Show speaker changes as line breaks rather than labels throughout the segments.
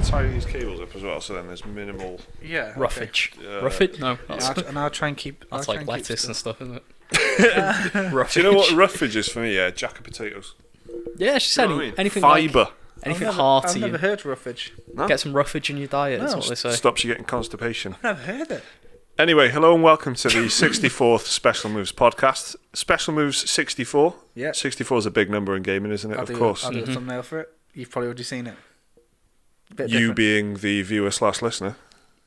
tie these cables up as well, so then there's minimal.
Yeah.
Roughage. Roughage? No.
And I'll try and keep.
That's like lettuce and stuff, isn't it?
Do you know what roughage is for me? Yeah, jack of potatoes.
Yeah, she said anything
fibre.
Like, anything hearty.
I've never heard roughage.
No?
Get some roughage in your diet, that's what they say.
Stops you getting constipation.
I've never heard it.
Anyway, hello and welcome to the 64th Special Moves podcast. Special Moves 64.
Yeah.
64 is a big number in gaming, isn't it? Of course.
I'll do a thumbnail for it. You've probably already seen it.
You being the viewer/listener.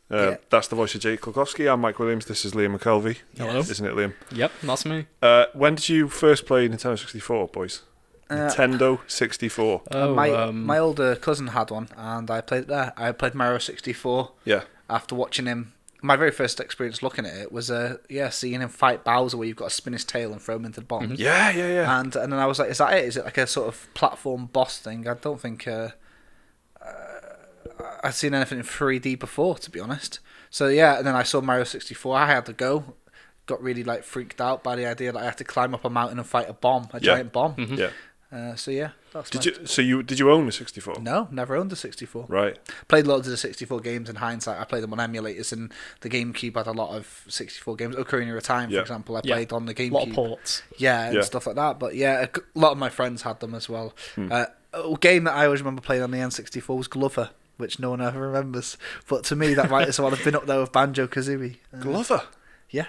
That's the voice of Jake Kulkowski. I'm Mike Williams. This is Liam McKelvey.
Hello.
Isn't it, Liam?
Yep, that's me.
When did you first play Nintendo 64, boys? Nintendo 64.
My older cousin had one, and I played it there. I played Mario 64.
Yeah.
After watching him, my very first experience looking at it was seeing him fight Bowser, where you've got to spin his tail and throw him into the bomb.
Mm-hmm. Yeah.
And then I was like, is that it? Is it like a sort of platform boss thing? I don't think I'd seen anything in 3D before, to be honest. So yeah, and then I saw Mario 64. I had to go. Got really freaked out by the idea that I had to climb up a mountain and fight a giant bomb.
Mm-hmm. Yeah.
So yeah, that's
did you own a 64?
No, never owned a 64.
Right.
Played loads of the 64 games in hindsight. I played them on emulators, and the GameCube had a lot of 64 games. Ocarina of Time, for example, I played on the GameCube.
A lot of ports.
And stuff like that. But yeah, a lot of my friends had them as well. A game that I always remember playing on the N64 was Glover, which no one ever remembers. But to me, that might as well have been up there with Banjo-Kazooie.
Glover?
Yeah.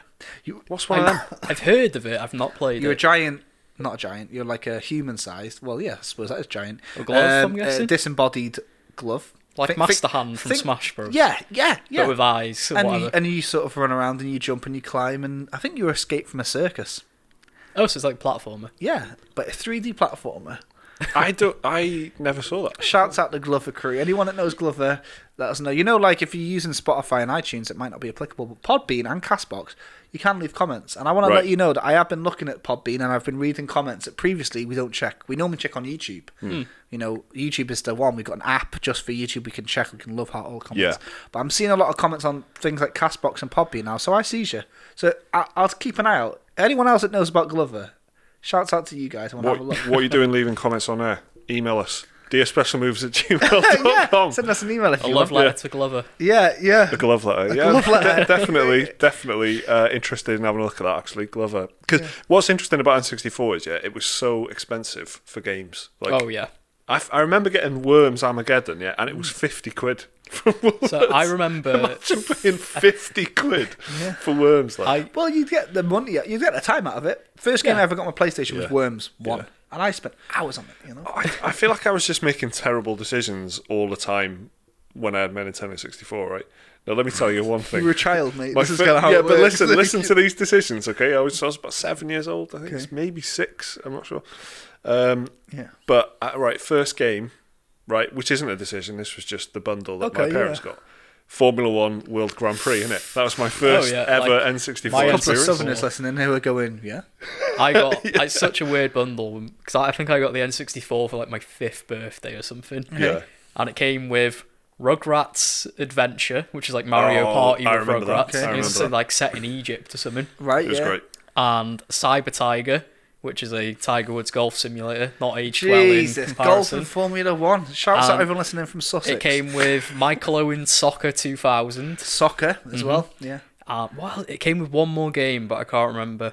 What's one of them?
I've heard of it, I've not played
You're
it.
a giant... Not a giant. You're like a human-sized. Well, yeah, I suppose that is giant.
A glove, I'm guessing?
Disembodied glove.
Like Master Hand from Smash Bros.
Yeah.
But with eyes and whatever.
And you sort of run around and you jump and you climb, and I think you escape from a circus.
Oh, so it's like a platformer.
Yeah, but a 3D platformer.
I never saw that.
Shouts out to Glover crew. Anyone that knows Glover, let us know. You know, like if you're using Spotify and iTunes, it might not be applicable, but Podbean and Castbox, you can leave comments. And I want to let you know that I have been looking at Podbean and I've been reading comments that previously we don't check. We normally check on YouTube. You know, YouTube is the one. We've got an app just for YouTube. We can check. We can love heart all comments. Yeah. But I'm seeing a lot of comments on things like Castbox and Podbean now, so I sees you. So I'll keep an eye out. Anyone else that knows about Glover, shouts out to you guys.
What are you doing leaving comments on there? Email us. dearspecialmoves@gmail.com.
Send us an email if you want.
A love letter to Glover.
Yeah.
A glove letter. Definitely interested in having a look at that, actually. Glover. Because what's interesting about N64 is, it was so expensive for games. I remember getting Worms Armageddon, and it was 50 quid.
So I remember...
Imagine paying 50 quid for Worms.
Well, you'd get the money, you'd get the time out of it. First game I ever got on my PlayStation was Worms 1. Yeah. And I spent hours on it, you know.
I feel like I was just making terrible decisions all the time when I had my Nintendo 64, right? Now, let me tell you one thing.
You were a child, mate. This is kind of how it
but
works.
listen to these decisions, okay? I was about 7 years old, I think. It's maybe 6, I'm not sure. But, first game, right, which isn't a decision, this was just the bundle that my parents got. Formula 1 World Grand Prix, innit? That was my first ever N64 experience.
A couple of Southerners listening who were going,
I got such a weird bundle, because I think I got the N64 for like my 5th birthday or something.
Yeah.
And it came with Rugrats Adventure, which is like Mario Party with Rugrats.
That.
It's like set in Egypt or something.
Right,
it was great.
And Cyber Tiger, which is a Tiger Woods golf simulator, not aged well in comparison.
Golf and Formula 1. Shouts out everyone listening from Sussex.
It came with Michael Owen's Soccer 2000.
Soccer as well, yeah.
Well, it came with one more game, but I can't remember.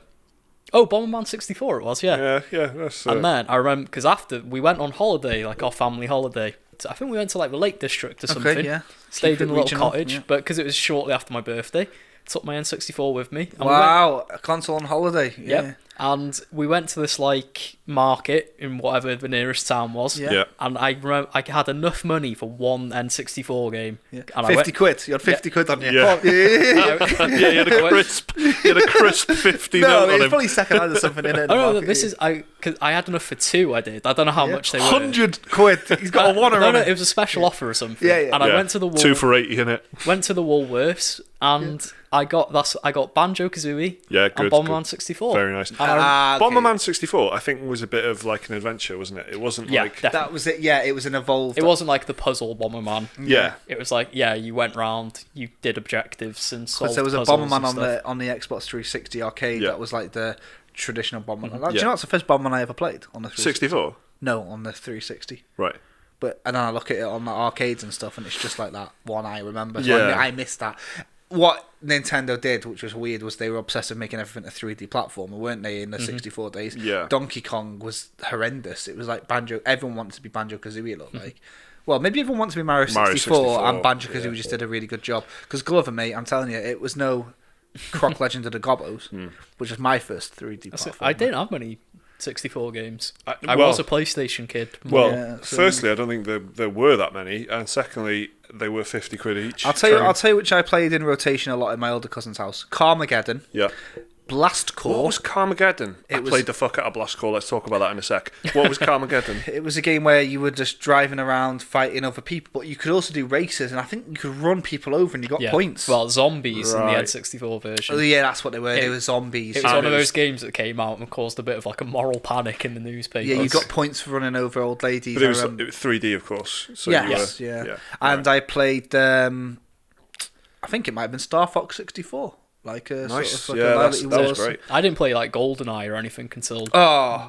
Oh, Bomberman 64 it was, yeah.
Yeah. That's,
And then, I remember, because after, we went on holiday, like our family holiday. So I think we went to like the Lake District or something.
Okay, yeah.
Stayed in a little cottage, but because it was shortly after my birthday, took my N64 with me. And
a console on holiday. Yeah.
Yep. And we went to this like market in whatever the nearest town was.
Yeah.
And I remember I had enough money for one N64 game.
Yeah.
And
50 quid. You had 50 quid on you.
Yeah. You had a crisp 50
No,
on
it's
him.
probably second hand or something in it.
Oh no, because I had enough for 2. I did. I don't know how much they were.
100 quid. He's got a one
No,
on
it was a special offer or something.
Yeah.
And I went to the
2 for 80 in it.
Went to the Woolworths and I got Banjo-Kazooie and Bomberman 64.
Very nice. Bomberman 64, I think, was a bit of like an adventure, wasn't it? It wasn't like...
Definitely.
That was it, yeah. It was an evolved...
It wasn't like the puzzle Bomberman.
Yeah.
It was like, you went round, you did objectives and solved puzzles.
Because there was a Bomberman on the Xbox 360 arcade that was like the traditional Bomberman. Do you know what's the first Bomberman I ever played on the
64?
No, on the 360.
Right.
and then I look at it on the arcades and stuff, and it's just like that one I remember. So
Yeah.
I missed that. What Nintendo did, which was weird, was they were obsessed with making everything a 3D platformer, weren't they, in the 64 days?
Yeah.
Donkey Kong was horrendous. It was like Banjo. Everyone wanted to be Banjo-Kazooie, it looked like. Well, maybe everyone wanted to be Mario 64, and Banjo-Kazooie just did a really good job. Because Glover, mate, I'm telling you, it was no Croc Legend of the Gobbos, which was my first 3D platformer.
I didn't have many 64 games. I was a PlayStation kid.
Well, firstly, I don't think there were that many, and secondly, they were 50 quid each.
I'll tell you which I played in rotation a lot in my older cousin's house. Carmageddon.
Yeah.
Blast Corps.
What was Carmageddon? I played the fuck out of Blast Corps. Let's talk about that in a sec. What was Carmageddon?
It was a game where you were just driving around fighting other people, but you could also do races, and I think you could run people over and you got points.
Well, zombies in the N64 version.
Oh, yeah, that's what they were. They were zombies.
It was one of those games that came out and caused a bit of like a moral panic in the newspapers.
Yeah, you got points for running over old ladies.
But it was 3D, of course. So
yeah. And I played, I think it might have been Star Fox 64. Like a
nice.
sort of like
that was great.
I didn't play like GoldenEye or anything until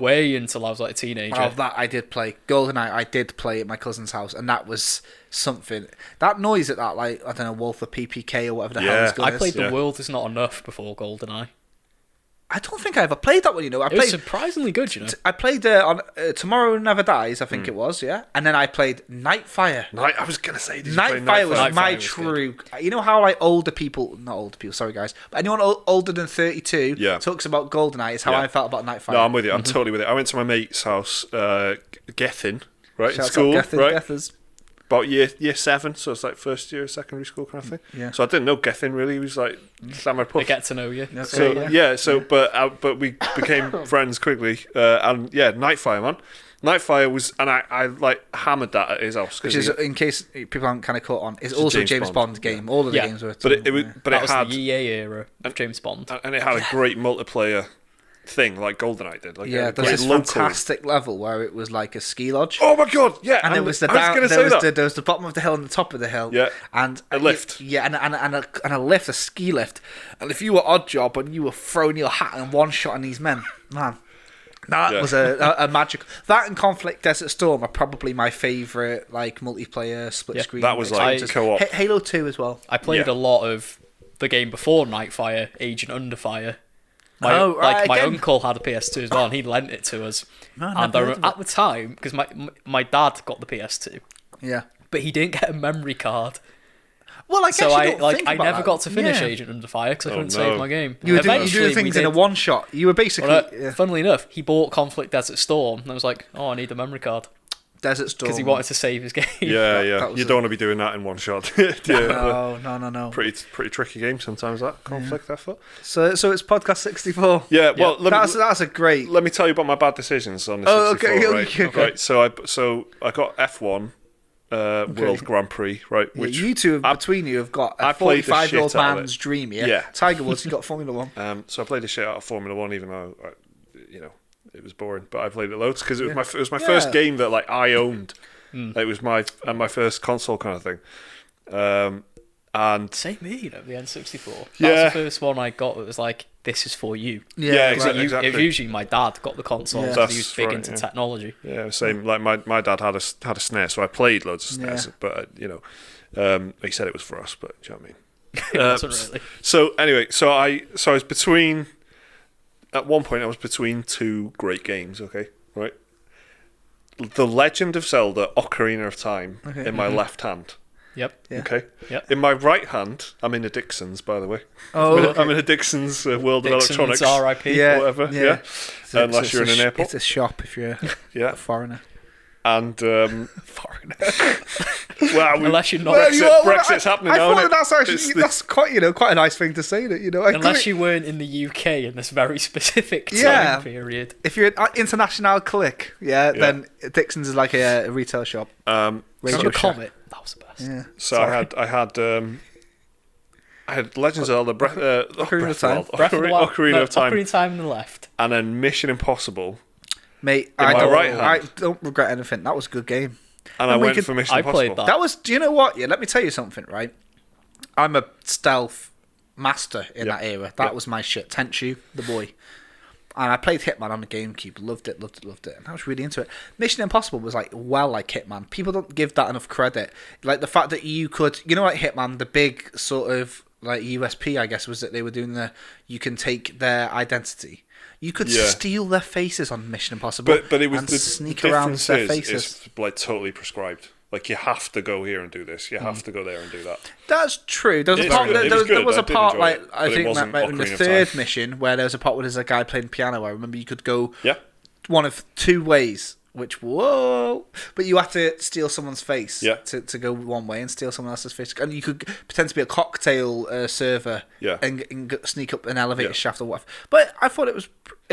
way until I was like a teenager.
Oh, that I did play. GoldenEye I did play at my cousin's house, and that was something. That noise at that, like, I don't know, Wolf of PPK or whatever the hell it's called.
I played The World Is Not Enough before GoldenEye.
I don't think I ever played that one, you know.
It was surprisingly good, you know.
I played on Tomorrow Never Dies, I think it was, yeah. And then I played Nightfire.
I was going to say,
Nightfire was my true... You know how, like, not older people, sorry guys, but anyone older than 32 talks about GoldenEye is how I felt about Nightfire.
No, I'm with you. I'm totally with it. I went to my mate's house, Gethin, right, in
Shouts
school, right?
Gethers.
About year 7, so it's like first year of secondary school kind of thing.
Yeah.
So I didn't know Gethin really. He was like Slammer Puff.
They get to know you.
But we became friends quickly. And yeah, Nightfire, man. Nightfire was, and I like hammered that at his house.
Which is, in case people aren't kind of caught on, is also a James Bond game. All of the games were.
But it had the EA era of James Bond,
and it had a great multiplayer thing like GoldenEye did. Like,
there's this fantastic level where it was like a ski lodge.
Oh my god, yeah!
And it was there was the bottom of the hill and the top of the hill.
Yeah,
and
a lift.
And a lift, a ski lift. And if you were odd job and you were throwing your hat and one shot on these men, man. That was a magic. That and Conflict Desert Storm are probably my favourite like multiplayer split screen.
That was like co-op.
Halo 2 as well.
I played a lot of the game before Nightfire, Agent Underfire. My uncle had a PS2 as well, and he lent it to us. At the time, because my dad got the PS2, but he didn't get a memory card.
Well, I
never got to finish Agent Underfire because I couldn't save my game.
You were doing things in a one shot. You were basically.
Funnily enough, he bought Conflict Desert Storm, and I was like, "Oh, I need the memory card."
Desert Storm.
Because he wanted to save his game.
Yeah. You don't want to be doing that in one shot.
No.
Pretty tricky game sometimes, that Conflict effort.
So it's podcast 64.
Yeah, well,
that's a great.
Let me tell you about my bad decisions on this. 64, okay. Right, so I got F1 World Grand Prix, right?
Which you two between you have got a 45-year-old man's dream. Yeah. Tiger Woods, he got Formula 1.
So I played the shit out of Formula 1, even though it was boring, but I played it loads because it was my first game that like I owned. It was my first console kind of thing. And
same me, the N64. That was the first one I got that was like, this is for you.
Yeah, exactly.
It was usually my dad got the console because he was big into technology.
Yeah, same. Like my dad had a SNES, so I played loads of SNES. But he said it was for us, but do you know what I mean?
It wasn't really.
So anyway, so I was between. At one point, I was between two great games. Okay, right. The Legend of Zelda: Ocarina of Time in my left hand.
Yep.
Yeah.
Okay.
Yep.
In my right hand, I'm in a Dixon's, by the way.
Oh,
I'm in a Dixon's World of Electronics.
R.I.P.
Yeah, whatever. Yeah. Unless you're in an airport.
It's a shop if you're a foreigner.
And
foreigner.
Well,
unless you're not.
Brexit's happening now.
I thought that's quite quite a nice thing to say. That
unless you weren't in the UK in this very specific time period.
If you're an international click, then Dixon's is like a retail shop.
Radio Comet. That was the best.
Yeah.
So I had Legends of Zelda, Ocarina of Time, Ocarina of
Time on the left,
and then Mission Impossible.
Mate, I don't regret anything. That was a good game.
And I went for Mission Impossible.
Played that.
That was. Do you know what? Yeah, let me tell you something. Right, I'm a stealth master in that era. That was my shit. Tenchu, the boy. And I played Hitman on the GameCube, loved it, and I was really into it. Mission Impossible was like Hitman. People don't give that enough credit. Like the fact that you could, like Hitman, the big sort of like USP, I guess, was that they were doing you can take their identity. You could steal their faces on Mission Impossible,
but it was
and
the
sneak around their faces.
It's like totally prescribed. Like you have to go here and do this. You have to go there and do that.
That's true. There was a part like I think in the third mission where there was a part where there's a guy playing piano. I remember you could go one of two ways. Which but you have to steal someone's face to go one way and steal someone else's face, and you could pretend to be a cocktail server and sneak up an elevator shaft or whatever. But I thought it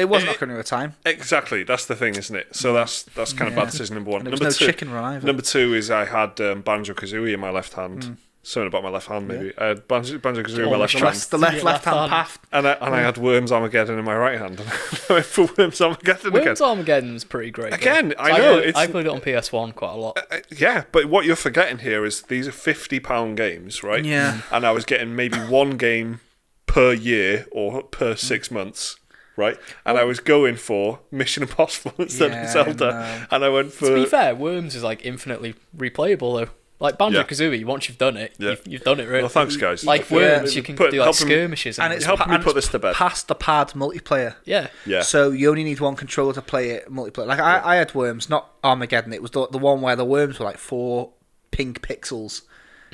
wasn't Ocarina of Time.
Exactly, that's the thing, isn't it? So that's kind of bad decision number one.
Number two, chicken run either.
Number two is I had Banjo-Kazooie in my left hand. Something about my left hand, maybe. Banjo-Kazooie in my left hand.
The left-hand path.
And I had Worms Armageddon in my right hand. I went for Worms Armageddon again.
Worms Armageddon's pretty great.
Again, I know.
I played it on PS1 quite a lot.
Yeah, but what you're forgetting here is these are £50 games, right?
Yeah.
And I was getting maybe one game per year or per 6 months. Right, and I was going for Mission Impossible instead of Zelda, and I went for.
To be fair, Worms is like infinitely replayable though. Like Banjo-Kazooie, once you've done it, you've done it. Really.
Well, thanks, guys.
Like Worms, you can do like skirmishes,
and it's
helping me put this to bed.
Past the pad multiplayer.
Yeah.
So you only need one controller to play it multiplayer. Like I had Worms, not Armageddon. It was the one where the worms were like 4 pink pixels.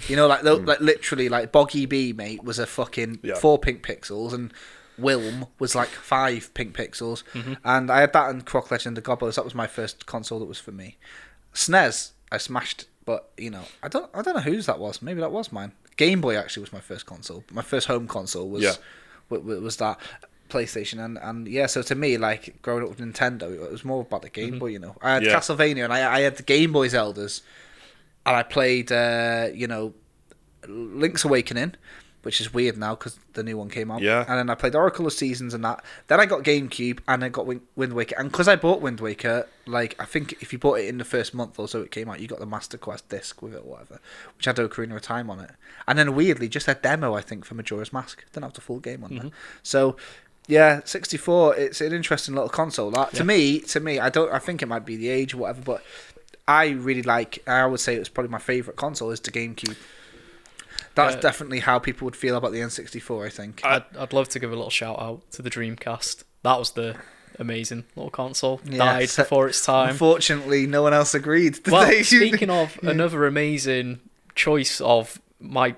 Like literally, like Boggy Bee, mate, was a fucking 4 pink pixels, and Wilm was like 5 pink pixels, and I had that in Croc Legend of the Gobbos. That was my first console that was for me. SNES, I smashed, but I don't know whose that was. Maybe that was mine. Game Boy actually was my first console. My first home console was that PlayStation, and so to me, like growing up with Nintendo, it was more about the Game Boy. I had Castlevania, and I had the Game Boy Zeldas, and I played Link's Awakening, which is weird now because the new one came out.
Yeah.
And then I played Oracle of Seasons and that. Then I got GameCube and I got Wind Waker. And because I bought Wind Waker, like I think if you bought it in the first month or so it came out, you got the Master Quest disc with it or whatever, which had Ocarina of Time on it. And then weirdly, just a demo, I think, for Majora's Mask. Didn't have the full game on there. So, yeah, 64, it's an interesting little console. To me, I think it might be the age or whatever, but I would say it was probably my favourite console is the GameCube. That's definitely how people would feel about the N64, I think.
I'd love to give a little shout out to the Dreamcast. That was the amazing little console. Died before its time.
Unfortunately, no one else agreed.
Speaking of another amazing choice of my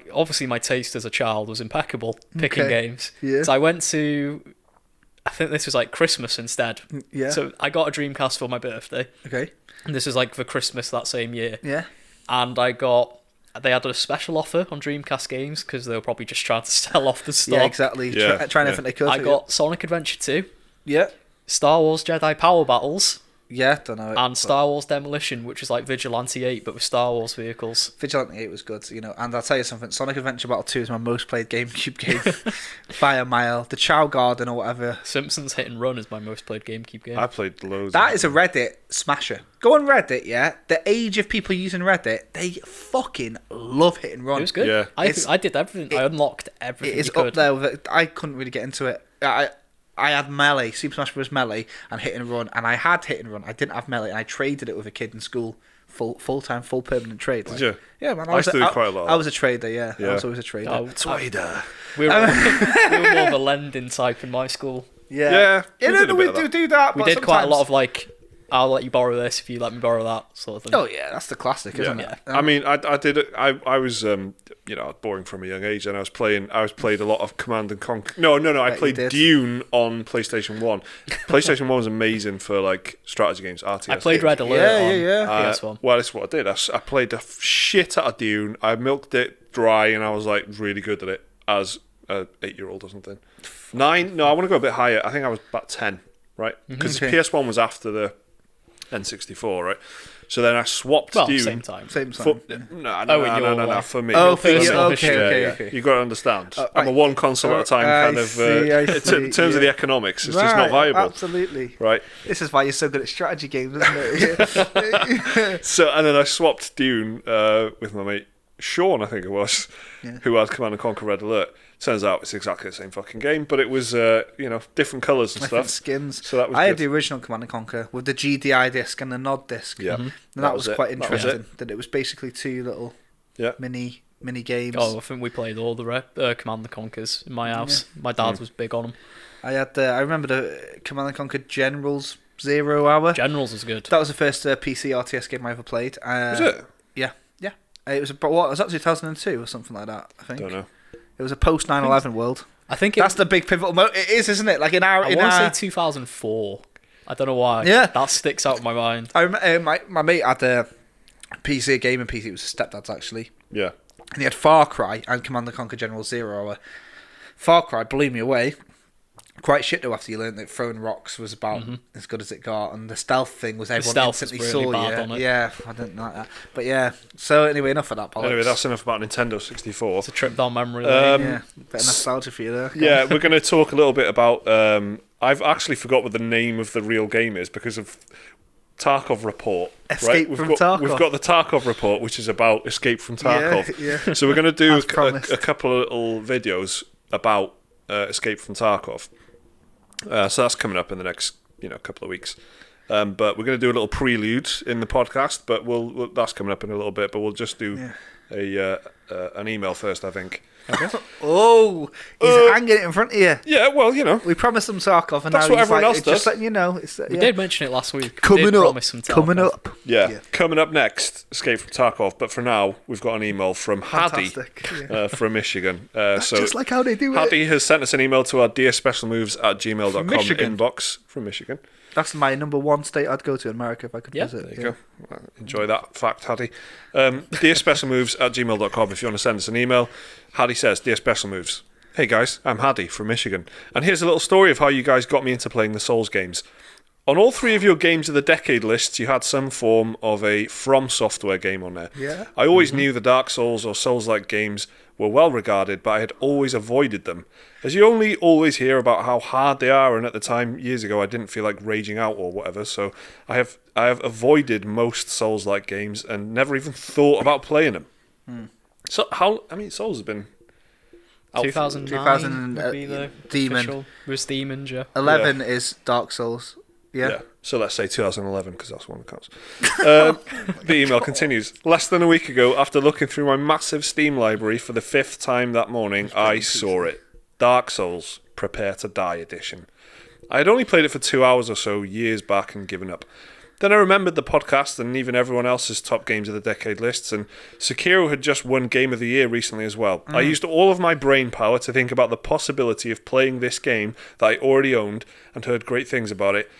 taste as a child was impeccable picking games. Yeah. So I went to, I think this was like Christmas instead.
Yeah.
So I got a Dreamcast for my birthday.
Okay.
And this was like for Christmas that same year.
Yeah.
And they had a special offer on Dreamcast games because they were probably just trying to sell off the stock.
Yeah, exactly. Trying everything they could.
I got Sonic Adventure 2.
Yeah.
Star Wars Jedi Power Battles.
Yeah, don't know it.
And Star Wars Demolition, which is like Vigilante 8, but with Star Wars vehicles.
Vigilante 8 was good, and I'll tell you something, Sonic Adventure Battle 2 is my most played GameCube game by a mile. The Chow Garden or whatever.
Simpsons Hit and Run is my most played GameCube game.
I played loads.
That is a Reddit smasher. Go on Reddit, the age of people using Reddit, they fucking love Hit and Run.
It was good.
Yeah.
I did everything. I unlocked everything.
It is up there with it. I couldn't really get into it. I had Melee, Super Smash Bros. Melee, and Hit and Run, and I had Hit and Run. I didn't have Melee, and I traded it with a kid in school, full-time, full permanent trade.
Did you?
Yeah, man.
I used to do quite a lot.
I was a trader, yeah. I was always a trader.
Trader.
We were more of a lending type in my school.
Yeah.
We
do that.
We did quite a lot of like, I'll let you borrow this if you let me borrow that sort of thing.
Oh yeah, that's the classic, isn't it?
I mean, I did it. I was boring from a young age, and I played a lot of Command and Conquer. No, I played Dune on PlayStation 1. PlayStation 1 was amazing for like strategy games, RTS.
I played Red Alert on PS1.
Well, that's what I did. I played the shit out of Dune. I milked it dry, and I was like really good at it as an 8-year-old or something. 9? No, I want to go a bit higher. I think I was about 10, right? Because PS1 was after the N64, right? So then I swapped Dune.
Same time.
No, for me.
Oh, for you. Okay.
You got to understand. I'm a one console at a time kind of. In terms of the economics, it's just not viable.
Absolutely.
Right.
This is why you're so good at strategy games, isn't it?
So, and then I swapped Dune with my mate Sean, I think it was, who had Command & Conquer Red Alert. Turns out it's exactly the same fucking game, but it was different colours and
different
stuff.
skins.
So that was
I had the original Command & Conquer with the GDI disc and the Nod disc.
Yeah,
and that was quite interesting. That it was basically two little mini games.
Oh, I think we played all the Command & Conquers in my house. My dad was big on them.
I remember the Command & Conquer Generals 0 Hour.
Generals was good.
That was the first PC RTS game I ever played.
Was it?
Yeah. It was was that 2002 or something like that? I think.
Don't know.
It was a post 9/11 world.
I think
that's the big pivotal moment. It is, isn't it? Like I want
to say 2004. I don't know why.
Yeah,
that sticks out in my mind.
I remember my mate had a PC, a gaming PC. It was his stepdad's actually.
Yeah.
And he had Far Cry and Command & Conquer General 0 Hour. Far Cry blew me away. Quite shit though after you learned that throwing rocks was about as good as it got, and the stealth thing was everyone instantly
really
saw you. Yeah, I didn't like that. But yeah, so anyway, enough of that bollocks.
Anyway, that's enough about Nintendo 64.
It's a trip down memory lane.
Yeah, bit of nostalgia for you there.
Yeah, we're going to talk a little bit about... I've actually forgot what the name of the real game is because of Tarkov Report.
Escape from Tarkov.
We've got the Tarkov Report, which is about Escape from Tarkov.
Yeah.
So we're going to do a couple of little videos about Escape from Tarkov. So that's coming up in the next couple of weeks. But we're going to do a little prelude in the podcast, but we'll that's coming up in a little bit. But we'll just do an email first, I think.
Okay. Oh, he's hanging it in front of you.
Yeah, well,
we promised him Tarkov, and
that's
now
what everyone else does.
Just letting you know.
We did mention it last week.
Coming up.
Yeah, coming up next, Escape from Tarkov. But for now, we've got an email from Hadi from Michigan. So
just like how they do
Hadi has sent us an email to our dearspecialmoves@gmail.com inbox from Michigan.
That's my number one state I'd go to in America if I could visit.
There you go. Well, enjoy that fact, Hadi. Dearspecialmoves@gmail.com if you want to send us an email. Hadi says, Dear Special Moves, hey guys, I'm Hadi from Michigan, and here's a little story of how you guys got me into playing the Souls games. On all three of your Games of the Decade lists, you had some form of a From Software game on there.
Yeah.
I always knew the Dark Souls or Souls-like games were well regarded, but I had always avoided them. As you only always hear about how hard they are, and at the time, years ago, I didn't feel like raging out or whatever, so I have avoided most Souls-like games and never even thought about playing them. So Souls has been...
2009 would be the
Demon.
Official. It was Demon, yeah.
11 is Dark Souls. Yeah.
So let's say 2011 because that's one that counts. The email continues. Less than a week ago, after looking through my massive Steam library for the 5th time that morning, I saw it. Dark Souls Prepare to Die edition. I had only played it for 2 hours or so years back and given up. Then I remembered the podcast and even everyone else's top Games of the Decade lists, and Sekiro had just won Game of the Year recently as well. I used all of my brain power to think about the possibility of playing this game that I already owned and heard great things about it,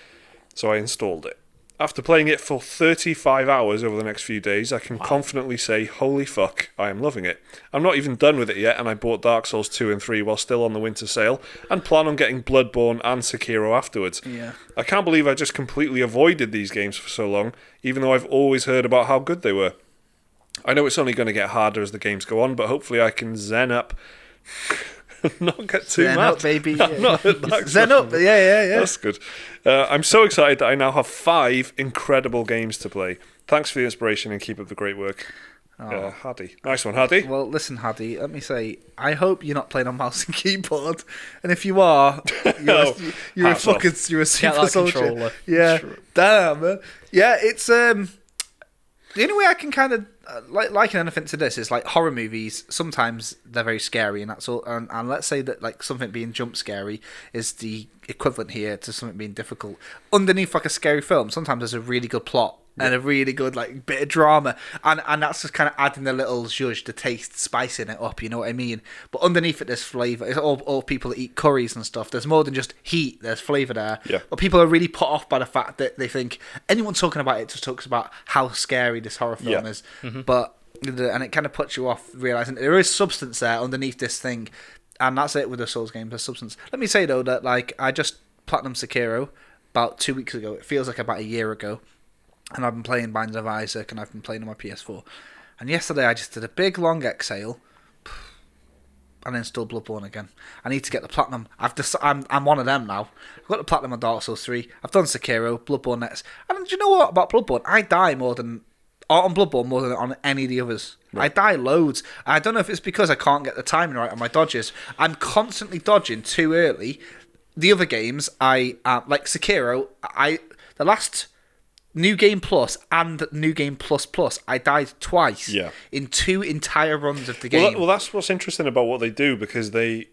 so I installed it. After playing it for 35 hours over the next few days, I can confidently say, holy fuck, I am loving it. I'm not even done with it yet, and I bought Dark Souls 2 and 3 while still on the winter sale, and plan on getting Bloodborne and Sekiro afterwards.
Yeah.
I can't believe I just completely avoided these games for so long, even though I've always heard about how good they were. I know it's only going to get harder as the games go on, but hopefully I can zen up... not get too
Zen
mad.
Up, baby.
I'm not
Zen up, yeah.
That's good. I'm so excited that I now have 5 incredible games to play. Thanks for the inspiration and keep up the great work. Hadi. Nice one, Hadi.
Well, listen, Hadi, let me say, I hope you're not playing on mouse and keyboard. And if you are, you're a super soldier.
Controller.
Yeah. Damn, man. Yeah, it's the only way I can kind of liken anything to this is like horror movies. Sometimes they're very scary, and that's all. And let's say that like something being jump scary is the equivalent here to something being difficult. Underneath like a scary film, sometimes there's a really good plot and a really good like bit of drama, and that's just kind of adding a little zhuzh, the taste, spicing it up. You know what I mean? But underneath it, there's flavour. It's all people that eat curries and stuff. There's more than just heat. There's flavour there.
Yeah.
But people are really put off by the fact that they think anyone talking about it just talks about how scary this horror film is. But and it kind of puts you off realizing there is substance there underneath this thing, and that's it with the Souls games. There's substance. Let me say though that like I just platinum Sekiro about 2 weeks ago. It feels like about a year ago. And I've been playing Binding of Isaac, and I've been playing on my PS4. And yesterday I just did a big long exhale, and then still Bloodborne again. I need to get the platinum. I'm one of them now. I've got the platinum on Dark Souls 3. I've done Sekiro, Bloodborne next. And do you know what about Bloodborne? I die on Bloodborne more than on any of the others. Right. I die loads. I don't know if it's because I can't get the timing right on my dodges. I'm constantly dodging too early. The other games, like Sekiro, the last New Game Plus and New Game Plus Plus, I died twice in 2 entire runs of the game.
Well, that's what's interesting about what they do, because they,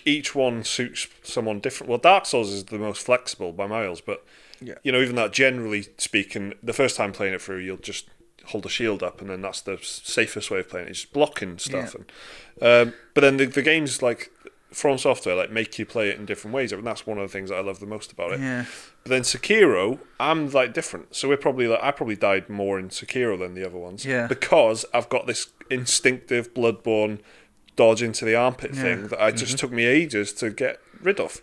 each one suits someone different. Well, Dark Souls is the most flexible by miles, but even that, generally speaking, the first time playing it through, you'll just hold a shield up, and then that's the safest way of playing it. It's just blocking stuff, and but then the games like From Software like make you play it in different ways, and that's one of the things that I love the most about it.
Yeah.
But then Sekiro, I'm like different. So I probably died more in Sekiro than the other ones.
Yeah.
Because I've got this instinctive Bloodborne dodge into the armpit thing that I just took me ages to get rid of.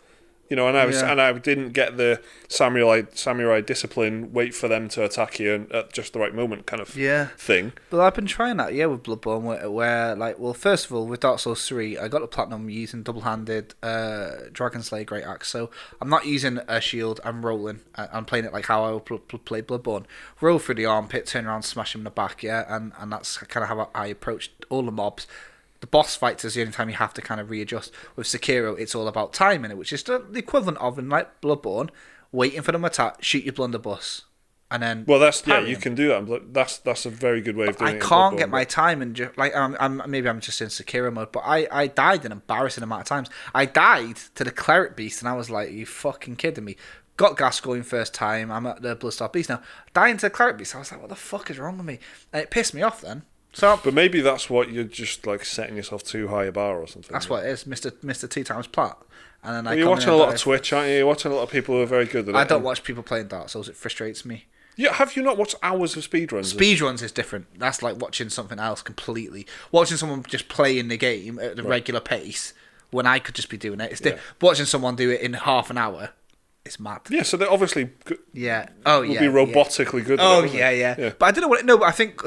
And I didn't get the samurai discipline, wait for them to attack you at just the right moment kind of thing.
But I've been trying that, with Bloodborne, where first of all, with Dark Souls 3, I got the platinum using double-handed Dragon Slayer Great Axe, so I'm not using a shield, I'm rolling. I'm playing it like how I would play Bloodborne. Roll through the armpit, turn around, smash him in the back, and that's kind of how I approached all the mobs. The boss fights is the only time you have to kind of readjust. With Sekiro, it's all about timing it, which is the equivalent of, in like Bloodborne, waiting for them to attack, shoot your blunderbuss, and then.
Well, you can do that. That's a very good way of doing it.
I can't get my timing. Maybe I'm just in Sekiro mode, but I died an embarrassing amount of times. I died to the cleric beast, and I was like, "Are you fucking kidding me?" Got gas going first time. I'm at the Bloodstar beast now. Dying to the cleric beast, I was like, "What the fuck is wrong with me?" And it pissed me off then.
But maybe that's what you're just like setting yourself too high a bar or something.
That's what it is, Mr. 2 times plat. And then
you're watching a lot of Twitch, aren't you? You're watching a lot of people who are very good at it.
I don't watch people playing Dark Souls. It frustrates me.
Yeah, have you not watched hours of speedruns?
Speedruns is different. That's like watching something else completely. Watching someone just play the game at the regular pace when I could just be doing it. It's watching someone do it in half an hour. It's mad.
Yeah, so they're obviously
will be
robotically good.
Yeah. But I don't know what. No, but I think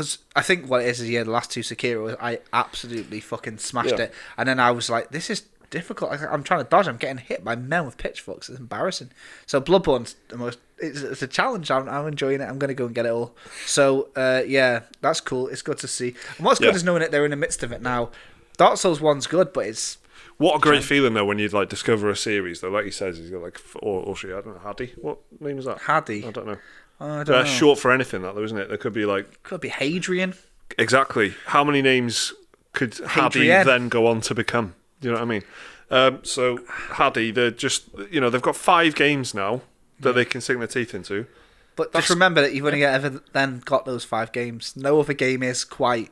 what it is the last 2 Sekiro, I absolutely fucking smashed it, and then I was like, this is difficult. I'm trying to dodge. I'm getting hit by men with pitchforks. It's embarrassing. So Bloodborne's the most. It's a challenge. I'm enjoying it. I'm going to go and get it all. So that's cool. It's good to see. And what's good is knowing that they're in the midst of it now. Dark Souls 1's good, but it's.
What a great feeling though when you like discover a series though, like he says, he's got like or she, I don't know, Hadi. What name is that?
Hadi.
I don't know.
I don't know.
Short for anything that though, isn't it? There could be
Hadrian.
Exactly. How many names could Hadi then go on to become? Do you know what I mean? So Hadi, they're just they've got 5 games now that they can sink their teeth into.
But just remember that you've only ever then got those 5 games. No other game is quite.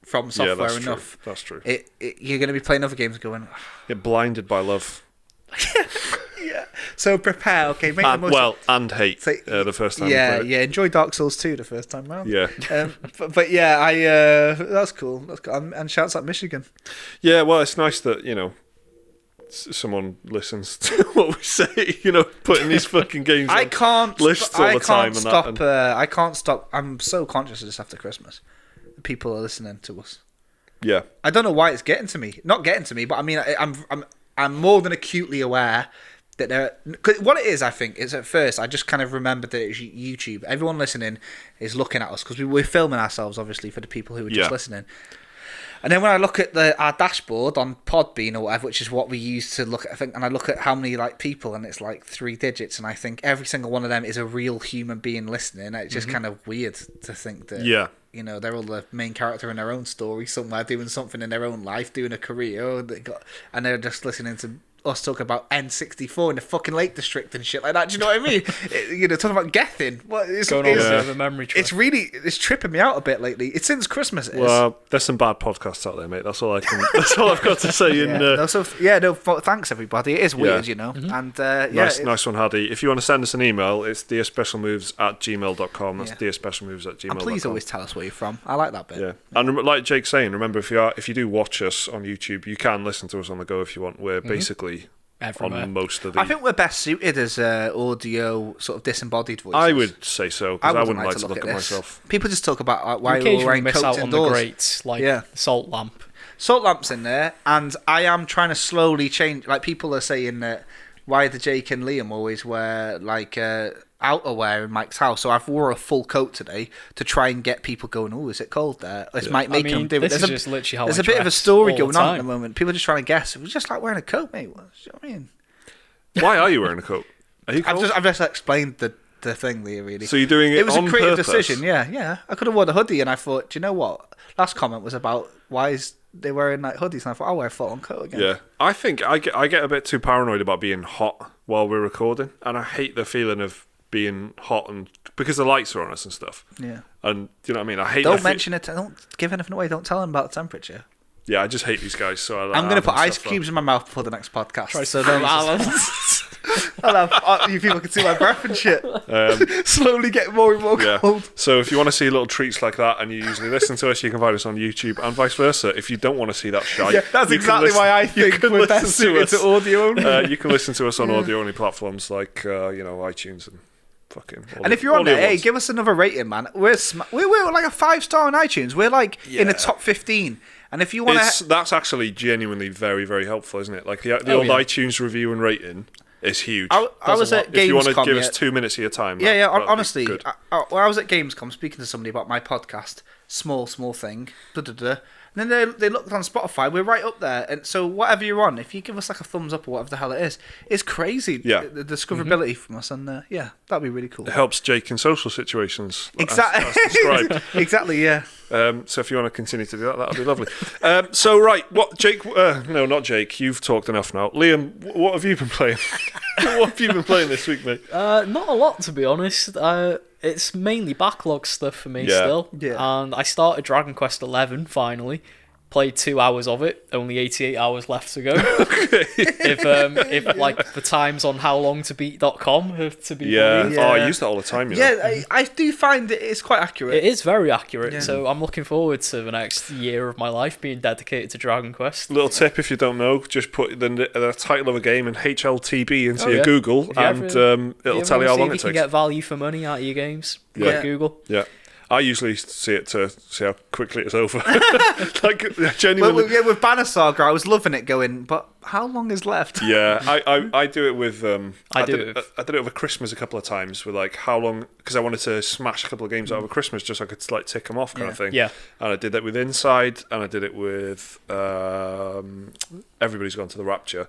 From Software enough.
True. That's true.
You're going to be playing other games going.
You're blinded by love.
Yeah. So prepare, okay? Make the most
and hate the first time.
Yeah. Enjoy Dark Souls 2 the first time round.
Yeah.
But that's cool. That's cool. And shouts at Michigan.
Yeah. Well, it's nice that someone listens to what we say. Putting these fucking games.
I can't
lists all the time.
I can't stop. I'm so conscious of this after Christmas. People are listening to us.
Yeah.
I don't know why it's getting to me. Not getting to me, but I mean, I'm more than acutely aware that there. Cause what it is, I think, is at first I just kind of remembered that it's YouTube. Everyone listening is looking at us because we're filming ourselves, obviously, for the people who are just listening. And then when I look at our dashboard on Podbean or whatever, which is what we use to look at, and I look at how many people, and it's like 3 digits, and I think every single one of them is a real human being listening. It's just kind of weird to think that.
Yeah.
They're all the main character in their own story somewhere, doing something in their own life, doing a career, and they're just listening to us talk about N64 in the fucking Lake District and shit like that. Do you know what I mean? Talking about Gethin. It's
going on a memory trip.
It's tripping me out a bit lately. It's since Christmas.
Well, there's some bad podcasts out there, mate. That's all I can. That's all I've got to say.
Thanks everybody. It is weird, and
nice one, Hadi. If you want to send us an email, it's dearspecialmoves@gmail.com. That's dearspecialmoves@gmail.com.
And please always tell us where you're from. I like that bit.
Yeah, and like Jake's saying, remember if you do watch us on YouTube, you can listen to us on the go if you want. We're basically everywhere. On most of the.
I think we're best suited as audio sort of disembodied voices.
I would say so because I wouldn't like to look at myself.
People just talk about why we're wearing coats
out
indoors.
On the great salt lamp.
Salt lamp's in there, and I am trying to slowly change. Like people are saying that why do Jake and Liam always wear outerwear in Mike's house, so I've wore a full coat today to try and get people going, oh, is it cold there? This might make them do it.
This is just literally how
there's
I
a bit of a story
all
going on at the moment. People are just trying to guess. It was just like wearing a coat, mate. What do you know what I mean?
Why are you wearing a coat? Are you cold?
I've just explained the thing there, really.
So you're doing it on purpose? It was a creative decision,
yeah. I could have worn a hoodie, and I thought, do you know what? Last comment was about why is they wearing like hoodies, and I thought I'll wear a full-on coat again.
Yeah, I think I get a bit too paranoid about being hot while we're recording, and I hate the feeling of being hot and because the lights are on us and stuff.
Yeah,
and do you know what I mean? I hate.
Don't mention it. Don't give anything away. Don't tell them about the temperature.
Yeah, I just hate these guys. So
I'm going to put ice cubes in my mouth before the next podcast. So you people can see my breath and shit. Slowly getting more and more cold.
So if you want to see little treats like that and you usually listen to us, you can find us on YouTube and vice versa. If you don't want to see that shite,
that's exactly why I think we're best suited to audio only.
You can listen to us on audio only platforms like iTunes and fucking.
And if you're on there, hey, give us another rating, man. We're like a 5-star on iTunes. We're like in the top 15. And if you want to,
that's actually genuinely very, very helpful, isn't it? Like the old iTunes review and rating is huge.
I was at Gamescom.
If you want to give us 2 minutes of your time,
honestly, I was at Gamescom speaking to somebody about my podcast, small thing, and then they looked on Spotify. We're right up there, and so whatever you're on, if you give us like a thumbs up or whatever the hell it is, it's crazy.
Yeah,
the discoverability from us, and that'd be really cool.
It helps Jake in social situations.
Exactly.
As described.
Exactly. Yeah.
So if you want to continue to do that, that'll be lovely. So right, what Jake? No, not Jake. You've talked enough now. Liam, what have you been playing? What have you been playing this week, mate?
Not a lot, to be honest. It's mainly backlog stuff for me still.
Yeah.
And I started Dragon Quest XI finally. Played 2 hours of it. Only 88 hours left to go.
Okay.
If like the times on howlongtobeat.com have to be believed.
Oh, I use that all the time.
I do find it's quite accurate.
It is very accurate. Yeah. So I'm looking forward to the next year of my life being dedicated to Dragon Quest.
Little tip if you don't know, just put the title of a game and HLTB into your Google and it'll tell you how long it takes.
You can get value for money out of your games. Google.
Yeah. I usually see it to see how quickly it's over. Like genuinely.
With Banner Saga, I was loving it. Going, but how long is left?
Yeah, I do it with. I did it over Christmas a couple of times with like how long because I wanted to smash a couple of games out over Christmas just so I could like tick them off kind of thing.
Yeah,
and I did that with Inside, and I did it with Everybody's Gone to the Rapture.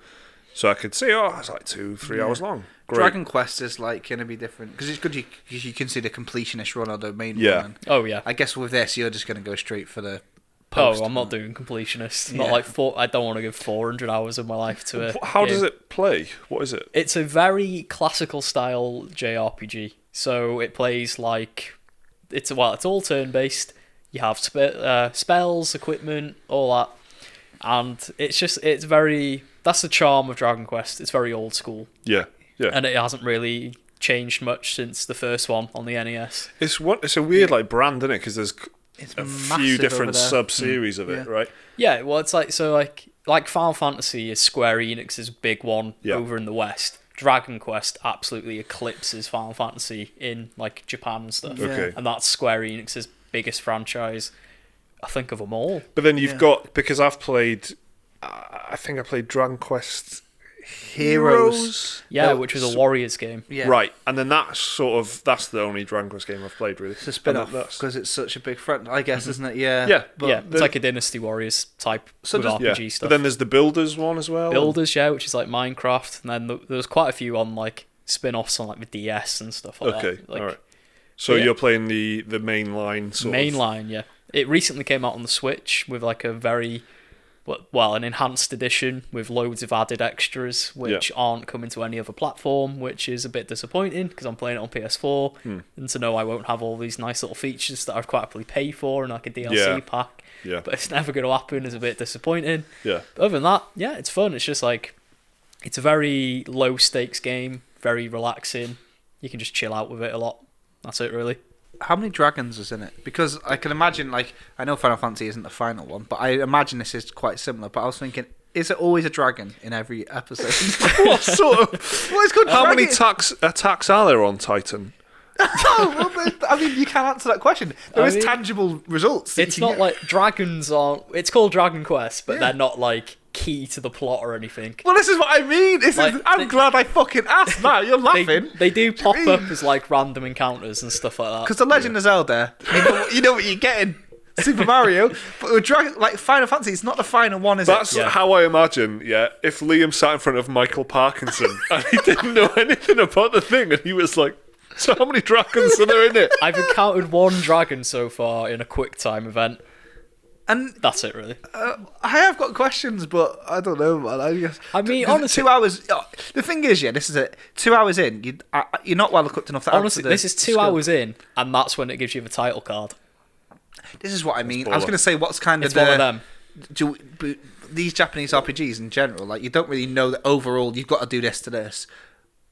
So I could see, it's like 2-3 hours long. Great.
Dragon Quest is like going to be different because it's good you can see the completionist run or the main one.
I
guess with this you're just going to go straight for the post.
I'm not doing completionist. Not like I don't want to give 400 hours of my life to it.
How does it play? What is it?
It's a very classical style JRPG. So it plays like it's all turn based. You have spells, equipment, all that, and it's very. That's the charm of Dragon Quest. It's very old school.
Yeah.
And it hasn't really changed much since the first one on the NES.
It's a weird like brand, isn't it? Because there's a few different sub-series of it, right?
Yeah, well, it's like Final Fantasy is Square Enix's big one over in the West. Dragon Quest absolutely eclipses Final Fantasy in like Japan and stuff.
Okay.
And that's Square Enix's biggest franchise, I think, of them all.
But then you've got, because I've played... I think I played Dragon Quest Heroes.
Yeah, which was a Warriors game.
Yeah. Right, and then that's the only Dragon Quest game I've played, really.
It's a spin-off because it's such a big front, I guess, isn't it? Yeah.
Yeah.
It's like a Dynasty Warriors type with RPG stuff.
But then there's the Builders one as well.
Which is like Minecraft, and then there's quite a few on like spin-offs on like the DS and stuff like that.
Okay, all right. So you're playing the mainline sort of...
Mainline, yeah. It recently came out on the Switch with like a very... an enhanced edition with loads of added extras which aren't coming to any other platform, which is a bit disappointing because I'm playing it on PS4 and to know I won't have all these nice little features that I'd quite happily pay for and like a DLC pack.
Yeah.
But it's never going to happen is a bit disappointing.
Yeah.
But other than that, it's fun. It's just like, it's a very low stakes game, very relaxing. You can just chill out with it a lot. That's it, really.
How many dragons is in it? Because I can imagine, like, I know Final Fantasy isn't the final one, but I imagine this is quite similar. But I was thinking, is it always a dragon in every episode?
What sort of?
What is called
How many attacks are there on Titan?
I mean, you can't answer that question. There is tangible results.
It's not like dragons aren't... It's called Dragon Quest, but they're not like key to the plot or anything.
Well, this is what I mean. I'm glad I fucking asked now. You're laughing.
They do pop up as like random encounters and stuff like that.
Because The Legend of Zelda, you know what you're getting. Super Mario, but with like Final Fantasy, it's not the final one, is
That's how I imagine, if Liam sat in front of Michael Parkinson and he didn't know anything about the thing, and he was like, so how many dragons are there in it?
I've encountered one dragon so far in a quick time event.
And
that's it, really.
I have got questions, but I don't know, man.
I mean, honestly,
2 hours. The thing is, this is it. 2 hours in, you're not well equipped enough to
honestly, this is 2 hours in, and that's when it gives you the title card.
This is what I mean. I was going to say, what's kind of
one of them.
These Japanese RPGs in general, like, you don't really know that overall you've got to do this to this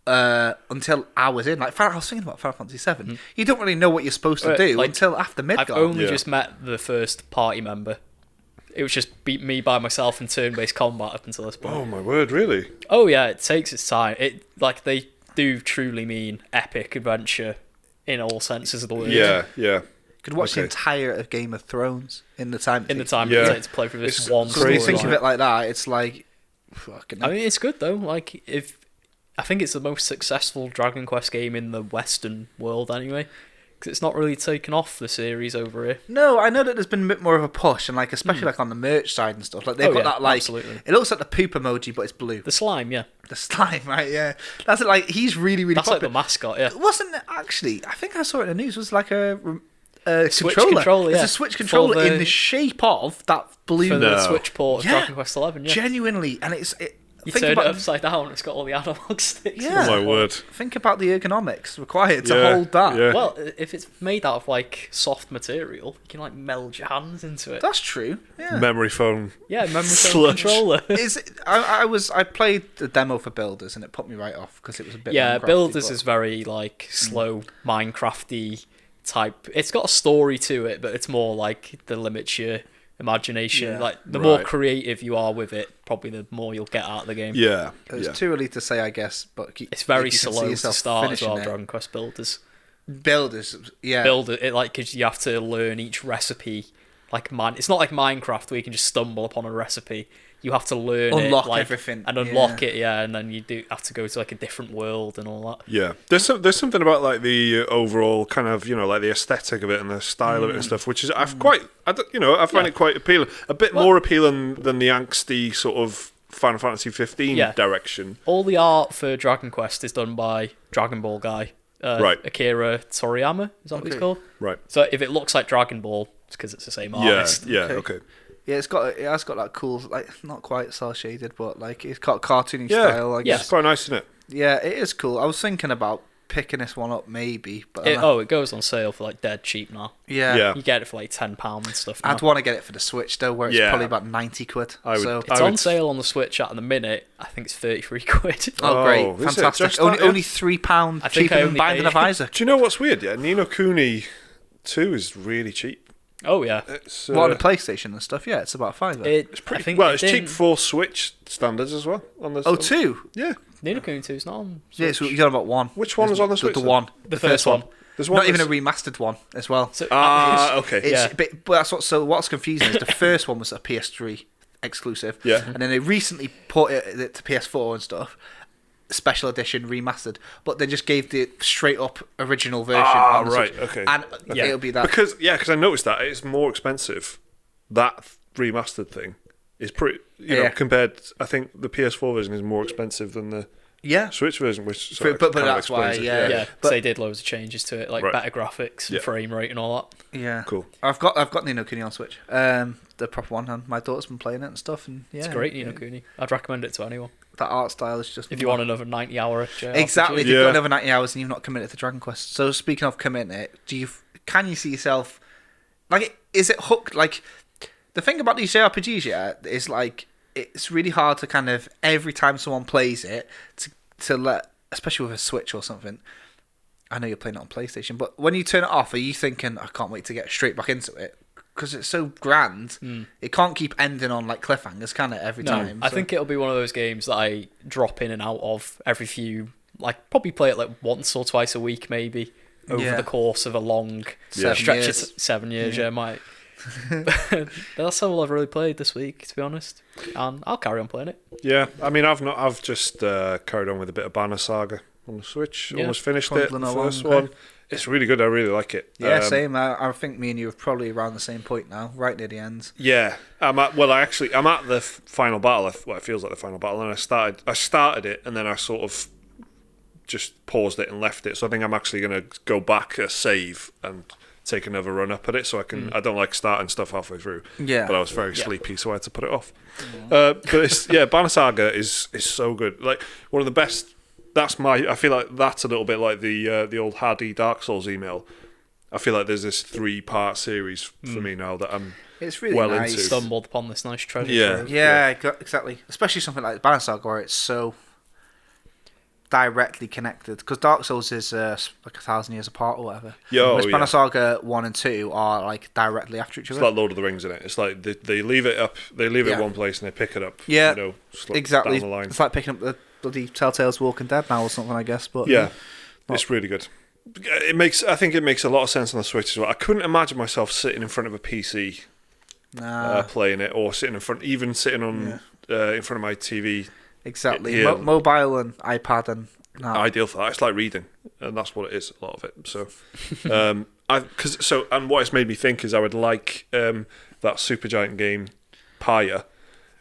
until hours in. Like, I was thinking about Final Fantasy VII. Mm-hmm. You don't really know what you're supposed to do until after Midgard.
I've only just met the first party member. It was just me by myself in turn-based combat up until this point.
Oh my word, really?
Oh yeah, it takes its time. They do truly mean epic adventure in all senses of the word.
Yeah.
Could watch the entire of Game of Thrones in the time.
It takes to play through this one.
So when you think of it like that, it's like, fucking.
I mean, it's good though. Like, I think it's the most successful Dragon Quest game in the Western world, anyway, because it's not really taken off the series over here.
No, I know that there's been a bit more of a push, and like especially like on the merch side and stuff. Like they've got that like
absolutely.
It looks like the poop emoji, but it's blue.
The slime, yeah.
The slime, right? Yeah, that's it. Like he's really
That's
popular.
like the mascot, yeah.
Wasn't it actually? I think I saw it in the news. It was like a
Switch
controller.
Yeah.
It's a Switch controller in the shape of that blue.
For the Switch port of Dragon Quest XI, yeah.
Genuinely, and you
turn it upside down, it's got all the analog sticks.
Yeah.
Oh my word.
Think about the ergonomics required to hold that.
Yeah.
Well, if it's made out of like soft material, you can like meld your hands into it.
That's true. Yeah.
Memory foam.
Yeah, memory foam controller.
I played the demo for Builders and it put me right off because it was a bit.
Yeah, Builders is very like slow Minecrafty type. It's got a story to it, but it's more like the limits your imagination.
Yeah.
Like the more creative you are with it, probably the more you'll get out of the game.
Yeah,
it's too early to say, I guess, but
it's very slow to start as well. Dragon Quest Builders,
yeah,
Builder it like because you have to learn each recipe. Like it's not like Minecraft where you can just stumble upon a recipe. You have to learn
unlock
it, like,
everything,
and unlock it, and then you do have to go to like a different world and all that.
Yeah, there's something about like the overall kind of like the aesthetic of it and the style of it and stuff, which is I find it quite appealing, a bit more appealing than the angsty sort of Final Fantasy 15 direction.
All the art for Dragon Quest is done by Dragon Ball guy, Akira Toriyama. Is that what he's called?
Right.
So if it looks like Dragon Ball, it's because it's the same artist.
Yeah. Okay.
Yeah, it has got that cool, like not quite cel shaded, but like it's got a cartoony style.
Yeah, it's quite nice, isn't it?
Yeah, it is cool. I was thinking about picking this one up maybe, but
it goes on sale for like dead cheap now.
Yeah.
You get it for like £10 and stuff now.
I'd want to get it for the Switch though, where it's probably about 90 quid.
It's on sale on the Switch at the minute. I think it's 33 quid.
Oh, great, fantastic! Only £3 cheaper than Binding of Isaac.
Do you know what's weird? Yeah, Ni no Kuni 2 is really cheap.
Oh yeah,
it's
on the PlayStation and stuff. Yeah, it's about £5.
It's pretty well. It's cheap for Switch standards as well. On the
2?
Yeah,
Ni no Kuni 2 is not on Switch.
Yeah, so you're about 1.
Which one is on the Switch?
The first one.
There's one. Not even a remastered one as well.
So,
okay.
But that's what's confusing is the first one was a PS3 exclusive.
Yeah,
and then they recently ported it to PS4 and stuff. Special edition remastered, but they just gave the straight up original version.
Okay.
And it'll be that
because I noticed that it's more expensive. That remastered thing is pretty, compared. I think the PS4 version is more expensive than the Switch version, which
but that's why.
But they did loads of changes to it, like better graphics and frame rate and all that.
Yeah,
cool.
I've got Ni no Kuni on Switch, the proper one, and my daughter's been playing it and stuff. And
it's great, Ni no Kuni. I'd recommend it to anyone.
That art style is just...
If you want another 90-hour JRPG.
Exactly, if you've got another 90 hours and you've not committed to Dragon Quest. So speaking of committing it, can you see yourself... Like, is it hooked? Like, the thing about these JRPGs, is like, it's really hard to kind of, every time someone plays it, to let... Especially with a Switch or something. I know you're playing it on PlayStation, but when you turn it off, are you thinking, I can't wait to get straight back into it? Because it's so grand, it can't keep ending on like cliffhangers, can it? Every time.
I think it'll be one of those games that I drop in and out of every few, like probably play it like once or twice a week, maybe over the course of a long stretch of 7 years. That's all I've really played this week, to be honest. And I'll carry on playing it.
Yeah, I mean, I've just carried on with a bit of Saga on the Switch. Yeah. Almost finished it. The first one. It's really good. I really like it.
Yeah, same. I think me and you are probably around the same point now, right near the end.
Yeah, I'm at the final battle. Well, it feels like the final battle, and I started it, and then I sort of just paused it and left it. So I think I'm actually going to go back a save and take another run up at it, so I can. I don't like starting stuff halfway through.
Yeah,
but I was very sleepy, so I had to put it off. But it's Banner Saga is so good. Like one of the best. I feel like that's a little bit like the old Hardy Dark Souls email. I feel like there's this 3-part series for me now that I'm
really nice.
into.
Stumbled upon this nice treasure.
Yeah, exactly. Especially something like Banner Saga, where it's so directly connected. Because Dark Souls is like 1,000 years apart or whatever. Whereas Banner Saga 1 and 2 are like directly after each other.
It's like Lord of the Rings, isn't it? It's like they leave it up. They leave it one place and they pick it up.
Yeah, exactly.
Down the line.
It's like picking up the bloody Telltale's Walking Dead now or something, I guess. But
it's really good. I think it makes a lot of sense on the Switch as well. I couldn't imagine myself sitting in front of a PC playing it, or sitting in front in front of my TV.
Exactly, mobile and iPad and
ideal for that. It's like reading, and that's what it is. A lot of it. So, and what it's made me think is I would like that Supergiant game, Pyre,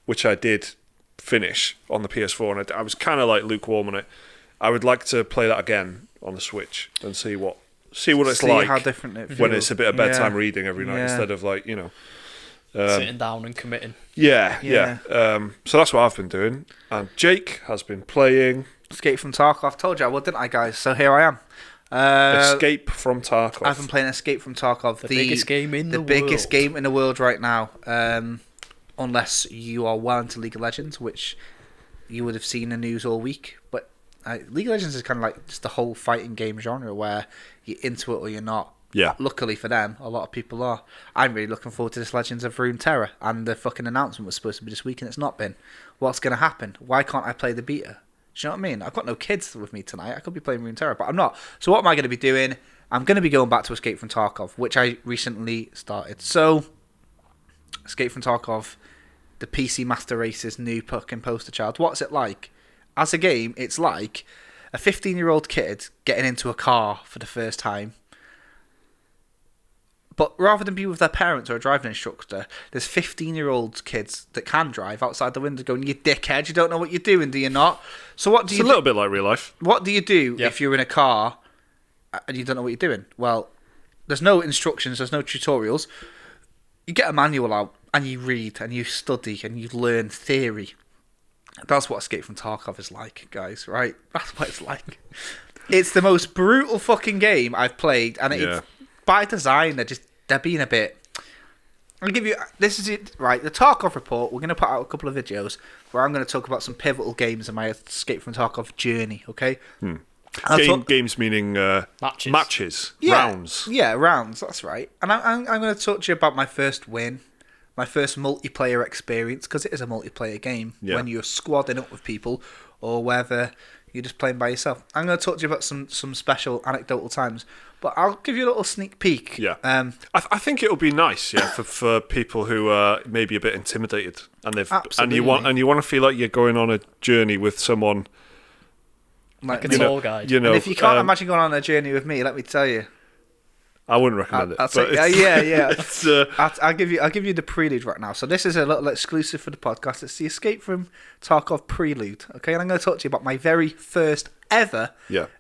which I did finish on the PS4, and I was kind of like lukewarm on it. I would like to play that again on the Switch and see what it's like,
how different it feels
when it's a bit of bedtime reading every night instead of like
sitting down and committing.
Yeah. So that's what I've been doing, and Jake has been playing
Escape from Tarkov. Told you I would, didn't I, guys? So here I am.
Escape from Tarkov.
I've been playing Escape from Tarkov,
the biggest game in the world.
Biggest game in the world right now. Unless you are well into League of Legends, which you would have seen in the news all week. But League of Legends is kind of like just the whole fighting game genre where you're into it or you're not.
Yeah.
Luckily for them, a lot of people are. I'm really looking forward to this Legends of Runeterra, and the fucking announcement was supposed to be this week and it's not been. What's going to happen? Why can't I play the beta? Do you know what I mean? I've got no kids with me tonight. I could be playing Runeterra, but I'm not. So what am I going to be doing? I'm going to be going back to Escape from Tarkov, which I recently started. So, Escape from Tarkov, the PC Master Race's new fucking poster child. What's it like? As a game, it's like a 15-year-old kid getting into a car for the first time. But rather than be with their parents or a driving instructor, there's 15-year-old kids that can drive outside the window going, "You dickhead, you don't know what you're doing, do you not?" So what do you do?
It's a little bit like real life.
What do you do if you're in a car and you don't know what you're doing? Well, there's no instructions, there's no tutorials. You get a manual out and you read and you study and you learn theory. That's what Escape from Tarkov is like, guys, right? That's what it's like. It's the most brutal fucking game I've played, and it's by design. They're being a bit. I'll give you. This is it, right? The Tarkov Report. We're going to put out a couple of videos where I'm going to talk about some pivotal games in my Escape from Tarkov journey. Okay.
Games meaning matches, rounds.
Yeah, rounds. That's right. And I'm going to talk to you about my first win, my first multiplayer experience, because it is a multiplayer game when you're squadding up with people or whether you're just playing by yourself. I'm going to talk to you about some special anecdotal times, but I'll give you a little sneak peek.
Yeah. I think it'll be nice, for people who are maybe a bit intimidated and you want to feel like you're going on a journey with someone.
Like a tour guide.
And if you can't imagine going on a journey with me, let me tell you.
I wouldn't recommend it.
I'll give you the Prelude right now. So this is a little exclusive for the podcast. It's the Escape from Tarkov Prelude. Okay, and I'm going to talk to you about my very first ever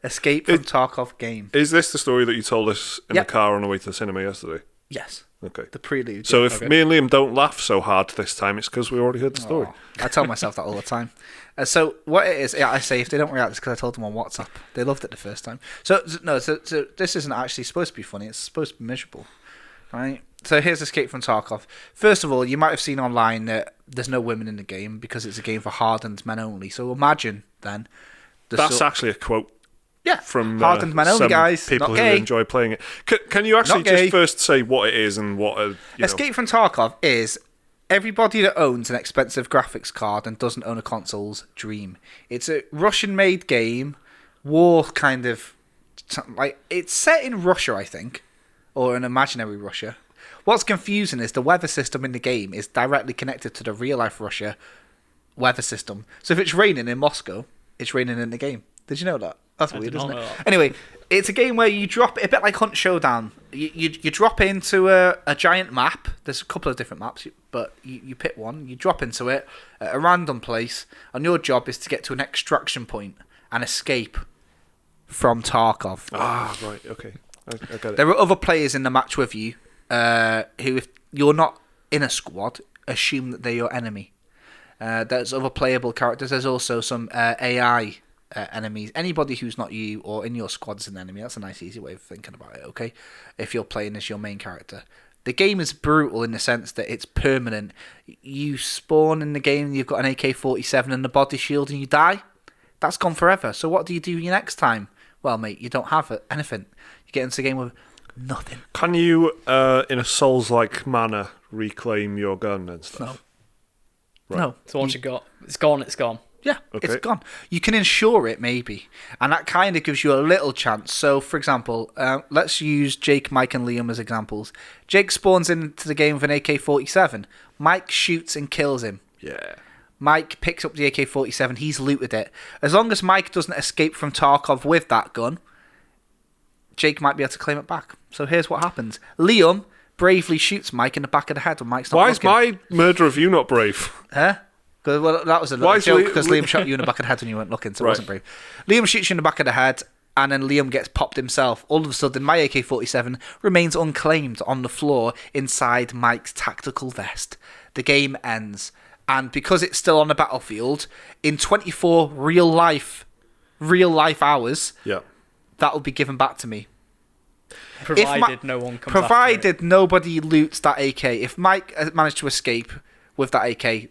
Escape from Tarkov game.
Is this the story that you told us in the car on the way to the cinema yesterday?
Yes.
Okay.
The Prelude.
So if me and Liam don't laugh so hard this time, it's because we already heard the story.
I tell myself that all the time. So what it is, I say if they don't react, it's because I told them on WhatsApp. They loved it the first time. So this isn't actually supposed to be funny. It's supposed to be miserable, right? So here's Escape from Tarkov. First of all, you might have seen online that there's no women in the game because it's a game for hardened men only. So imagine then.
That's actually a quote.
Yeah,
from
hardened men only, guys.
People
not
who
gay.
enjoy playing it. Can you actually just first say what it is and what?
Escape from Tarkov is everybody that owns an expensive graphics card and doesn't own a console's dream. It's a Russian-made game, war kind of like it's set in Russia, I think, or an imaginary Russia. What's confusing is the weather system in the game is directly connected to the real-life Russia weather system. So if it's raining in Moscow, it's raining in the game. Did you know that? That's weird, isn't it? Anyway, it's a game where you drop, a bit like Hunt Showdown. You drop into a giant map. There's a couple of different maps, but you pick one. You drop into it at a random place, and your job is to get to an extraction point and escape from Tarkov.
Ah, right, okay. I get it.
There are other players in the match with you who, if you're not in a squad, assume that they're your enemy. There's other playable characters. There's also some AI enemies. Anybody who's not you or in your squad is an enemy. That's a nice, easy way of thinking about it, okay? If you're playing as your main character. The game is brutal in the sense that it's permanent. You spawn in the game and you've got an AK-47 and a body shield and you die. That's gone forever. So what do you do next time? Well, mate, you don't have anything. You get into the game with nothing.
Can you, in a Souls-like manner, reclaim your gun and stuff?
No. Right. No.
So once you got, it's gone, it's gone.
Yeah, okay. It's gone. You can insure it, maybe. And that kind of gives you a little chance. So, for example, let's use Jake, Mike, and Liam as examples. Jake spawns into the game with an AK-47. Mike shoots and kills him.
Yeah.
Mike picks up the AK-47. He's looted it. As long as Mike doesn't escape from Tarkov with that gun, Jake might be able to claim it back. So here's what happens. Liam bravely shoots Mike in the back of the head when Mike's not looking.
Why is my murder of you not brave?
Huh? Well, that was a little joke because Liam shot you in the back of the head when you weren't looking, so it wasn't brave. Liam shoots you in the back of the head, and then Liam gets popped himself. All of a sudden, my AK-47 remains unclaimed on the floor inside Mike's tactical vest. The game ends, and because it's still on the battlefield, in 24 real life hours, that will be given back to me.
Provided no one comes
Provided
after it.
Nobody loots that AK. If Mike managed to escape with that AK,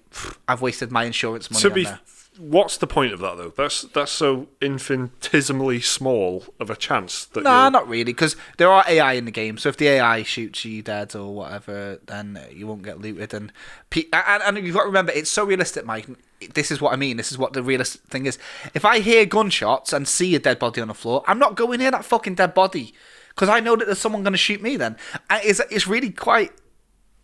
I've wasted my insurance money on there.
What's the point of that, though? That's so infinitesimally small of a chance. That
not really, because there are AI in the game, so if the AI shoots you dead or whatever, then you won't get looted. And you've got to remember, it's so realistic, Mike. This is what I mean. This is what the realistic thing is. If I hear gunshots and see a dead body on the floor, I'm not going near that fucking dead body, because I know that there's someone going to shoot me then. It's really quite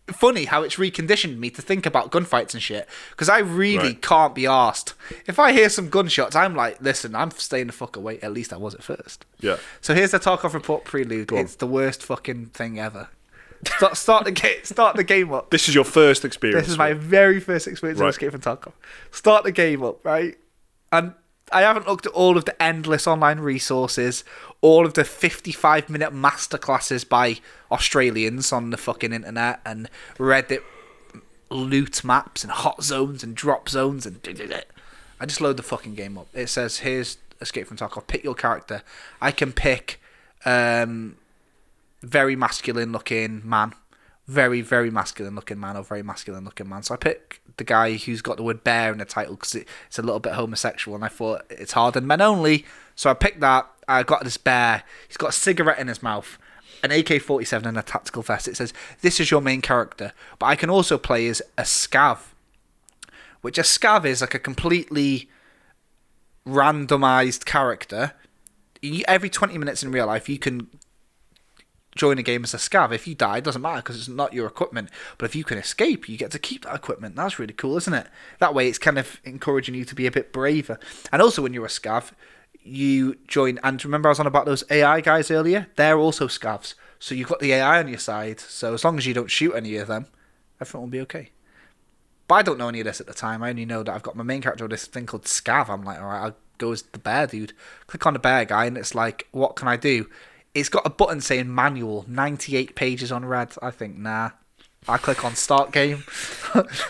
funny how it's reconditioned me to think about gunfights and shit, because I really can't be arsed. If I hear some gunshots, I'm like, listen, I'm staying the fuck away. At least I was at first.
Yeah.
So here's the Tarkov Report Prelude. It's the worst fucking thing ever. Start the game up.
This is your first experience.
This is my very first experience of Escape from Tarkov. Start the game up, right? And I haven't looked at all of the endless online resources, all of the 55-minute masterclasses by Australians on the fucking internet, and Reddit loot maps and hot zones and drop zones, and I just load the fucking game up. It says, here's Escape from Tarkov. Pick your character. I can pick very masculine looking man. Very, very masculine looking man, or very masculine looking man. So I pick the guy who's got the word bear in the title because it's a little bit homosexual, and I thought it's hardened men only. So I picked that. I got this bear. He's got a cigarette in his mouth, an AK-47 and a tactical vest. It says, this is your main character. But I can also play as a scav, which a scav is like a completely randomized character. Every 20 minutes in real life, you can join a game as a scav. If you die, it doesn't matter because it's not your equipment. But if you can escape, you get to keep that equipment. That's really cool, isn't it? That way, it's kind of encouraging you to be a bit braver. And also, when you're a scav, you join. And remember, I was on about those AI guys earlier. They're also scavs, so you've got the AI on your side. So as long as you don't shoot any of them, everything will be okay. But I don't know any of this at the time. I only know that I've got my main character with this thing called scav. I'm like, all right, I'll go as the bear dude. Click on the bear guy, and it's like, what can I do? It's got a button saying manual, 98 pages on red. I think, nah. I click on start game.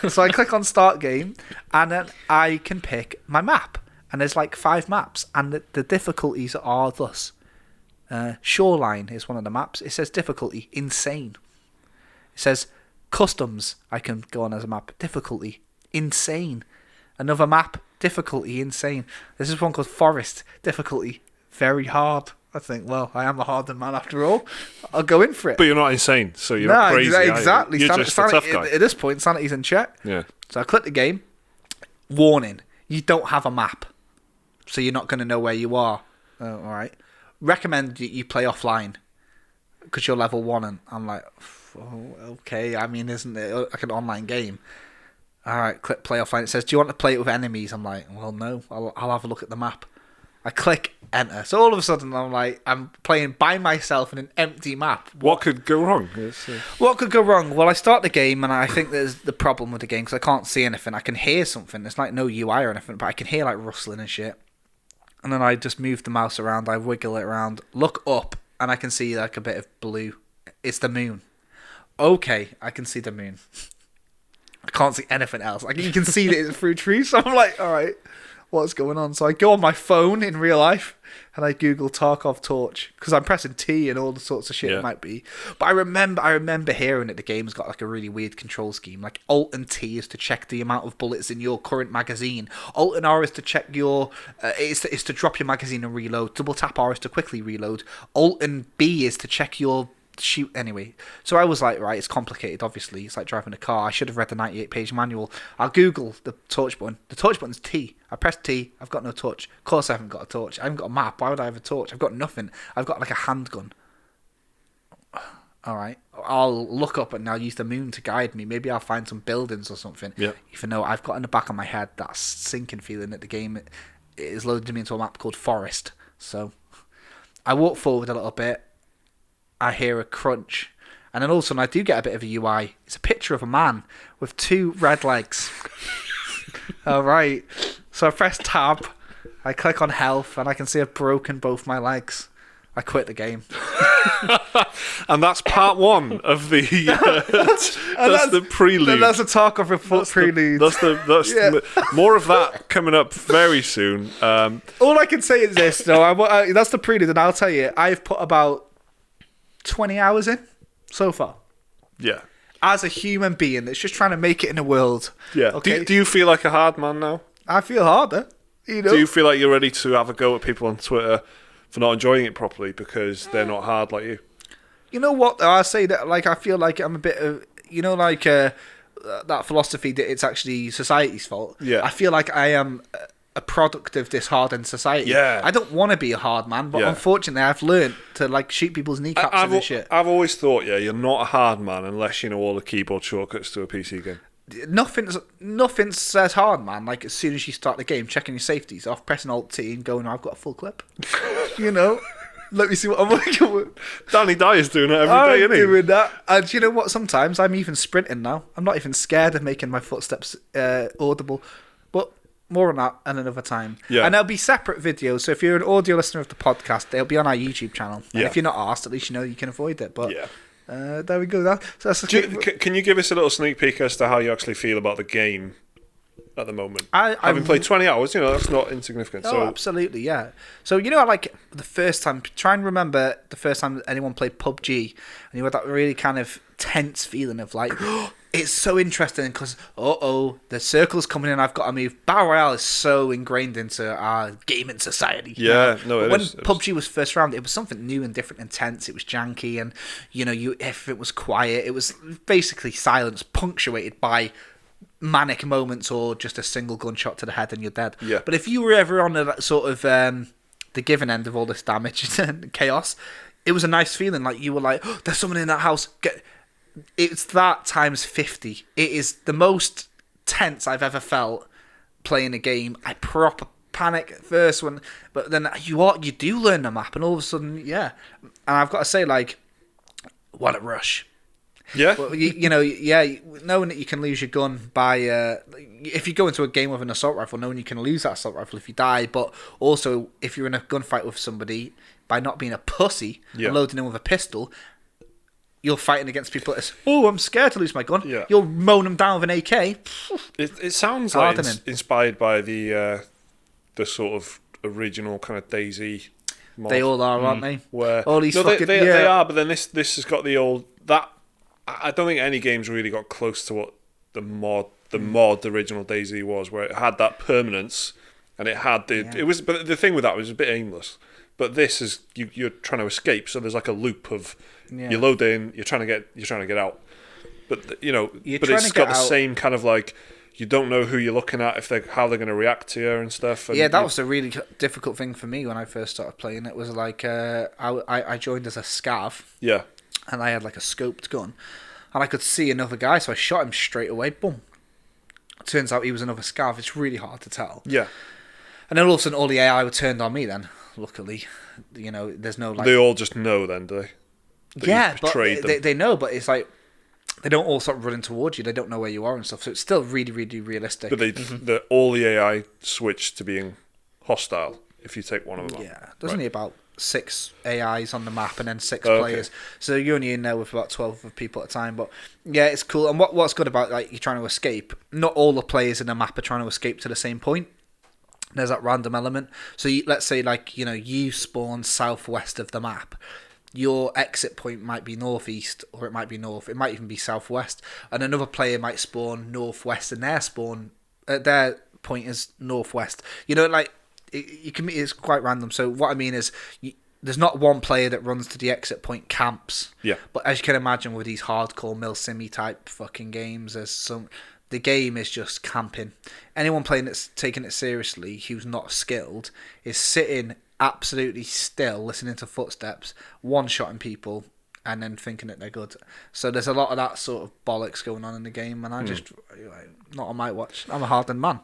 So I click on start game, and then I can pick my map. And there's like 5 maps, and the difficulties are thus. Shoreline is one of the maps. It says difficulty, insane. It says customs, I can go on as a map. Difficulty, insane. Another map, difficulty, insane. This is one called forest, difficulty, very hard. I think, well, I am a hardened man after all. I'll go in for it.
But you're not insane, so you're not crazy.
Exactly.
You're just a tough guy.
At this point, sanity's in check.
Yeah.
So I click the game. Warning, you don't have a map, so you're not going to know where you are. All right. Recommend you play offline. because you're level 1, and I'm like, oh, okay. I mean, isn't it like an online game? All right, click play offline. It says, do you want to play it with enemies? I'm like, well, no. I'll have a look at the map. I click enter. So all of a sudden, I'm playing by myself in an empty map.
What could go wrong?
What could go wrong? Well, I start the game, and I think there's the problem with the game because I can't see anything. I can hear something. There's like no UI or anything, but I can hear like rustling and shit. And then I just move the mouse around. I wiggle it around, look up, and I can see like a bit of blue. It's the moon. Okay, I can see the moon. I can't see anything else. Like you can see that it's through trees. So I'm like, all right. What's going on? So I go on my phone in real life and I Google Tarkov torch because I'm pressing T and all the sorts of shit it might be. But I remember hearing that the game's got like a really weird control scheme. Like Alt and T is to check the amount of bullets in your current magazine. Alt and R is to check your is to drop your magazine and reload. Double tap R is to quickly reload. Alt and B is to check your shoot. Anyway, so I was like, right, it's complicated. Obviously, it's like driving a car. I should have read the 98-page manual. I'll Google the torch button. The torch button's T. I press T. I've got no torch. Of course, I haven't got a torch. I haven't got a map. Why would I have a torch? I've got nothing. I've got like a handgun. All right, I'll look up and I'll use the moon to guide me. Maybe I'll find some buildings or something.
Yeah.
Even though I've got in the back of my head that sinking feeling that the game is loading me into a map called Forest. So I walk forward a little bit. I hear a crunch, and then all of a sudden I do get a bit of a UI. It's a picture of a man with 2 red legs. All right, so I press tab, I click on health, and I can see I've broken both my legs. I quit the game.
And that's part 1 of the. That's the prelude.
That's the Tarkov Report prelude.
More of that coming up very soon.
All I can say is this, though. That's the prelude, and I'll tell you, I've put about 20 hours in so far.
Yeah.
As a human being that's just trying to make it in the world.
Yeah.
Okay?
Do you feel like a hard man now?
I feel harder. You know?
Do you feel like you're ready to have a go at people on Twitter for not enjoying it properly because they're not hard like you?
You know what? I say that like I feel like I'm a bit of that philosophy that it's actually society's fault.
Yeah.
I feel like I am a product of this hardened society.
Yeah.
I don't want to be a hard man, but unfortunately I've learned to like shoot people's kneecaps and shit.
I've always thought, you're not a hard man unless you know all the keyboard shortcuts to a PC game.
Nothing says hard man. Like as soon as you start the game, checking your safeties off, pressing Alt T and going, I've got a full clip. You know? Let me see what I'm working with.
Danny Dyer's doing it every day, isn't he?
I'm doing that. And you know what? Sometimes I'm even sprinting now. I'm not even scared of making my footsteps audible. But more on that at another time.
Yeah.
And there'll be separate videos. So if you're an audio listener of the podcast, they'll be on our YouTube channel. And if you're not asked, at least you know you can avoid it. But there we go.
Can you give us a little sneak peek as to how you actually feel about the game at the moment? Having played 20 hours, that's not insignificant.
Oh, absolutely, yeah. So, like the first time, try and remember the first time anyone played PUBG, and you had that really kind of tense feeling of like, it's so interesting because, the circle's coming in, I've got to move. Battle Royale is so ingrained into our gaming society.
Yeah,
when PUBG was first around, it was something new and different, intense. It was janky, and, if it was quiet, it was basically silence punctuated by manic moments or just a single gunshot to the head and you're dead.
Yeah.
But if you were ever on that sort of the given end of all this damage and chaos, it was a nice feeling. Like you were like, there's someone in that house. It's that times 50. It is the most tense I've ever felt playing a game. I proper panic at first when, but then you do learn the map and all of a sudden, And I've got to say, like, what a rush.
Yeah.
Well, knowing that you can lose your gun by if you go into a game with an assault rifle, knowing you can lose that assault rifle if you die, but also if you're in a gunfight with somebody, by not being a pussy and loading in with a pistol, you're fighting against people that I'm scared to lose my gun.
Yeah.
You'll mow them down with an AK.
It sounds like it's inspired by the sort of original kind of DayZ mod.
They all are, aren't they?
Where
all these
they are, but then this has got the old that. I don't think any game's really got close to what the mod original DayZ was, where it had that permanence and it had it was. But the thing with that was a bit aimless. But this is you're trying to escape, so there's like a loop of you load in, you're trying to get out. But it's got the same kind of like you don't know who you're looking at, how they're going to react to you and stuff. And
that was a really difficult thing for me when I first started playing. It was like I joined as a scav.
Yeah.
And I had like a scoped gun, and I could see another guy, so I shot him straight away. Boom. Turns out he was another scav. It's really hard to tell.
Yeah.
And then all of a sudden, all the AI were turned on me. Then, luckily, there's no like.
They all just know then, do they?
But they know, but it's like they don't all start running towards you. They don't know where you are and stuff. So it's still really, really realistic.
But all the AI switch to being hostile if you take one of them.
Yeah, there's only about 6 AIs on the map and then 6 players. So you're only in there with about 12 people at a time. But yeah, it's cool. And what's good about like you're trying to escape? Not all the players in the map are trying to escape to the same point. There's that random element. So let's say like you spawn southwest of the map. Your exit point might be northeast, or it might be north. It might even be southwest, and another player might spawn northwest, and their point is northwest. Like it's quite random. So what I mean is, there's not one player that runs to the exit point camps.
Yeah.
But as you can imagine, with these hardcore milsimmy type fucking games, the game is just camping. Anyone playing that's taking it seriously, who's not skilled, is sitting absolutely still, listening to footsteps, one-shotting people, and then thinking that they're good. So there's a lot of that sort of bollocks going on in the game, and I just, not on my watch. I'm a hardened man.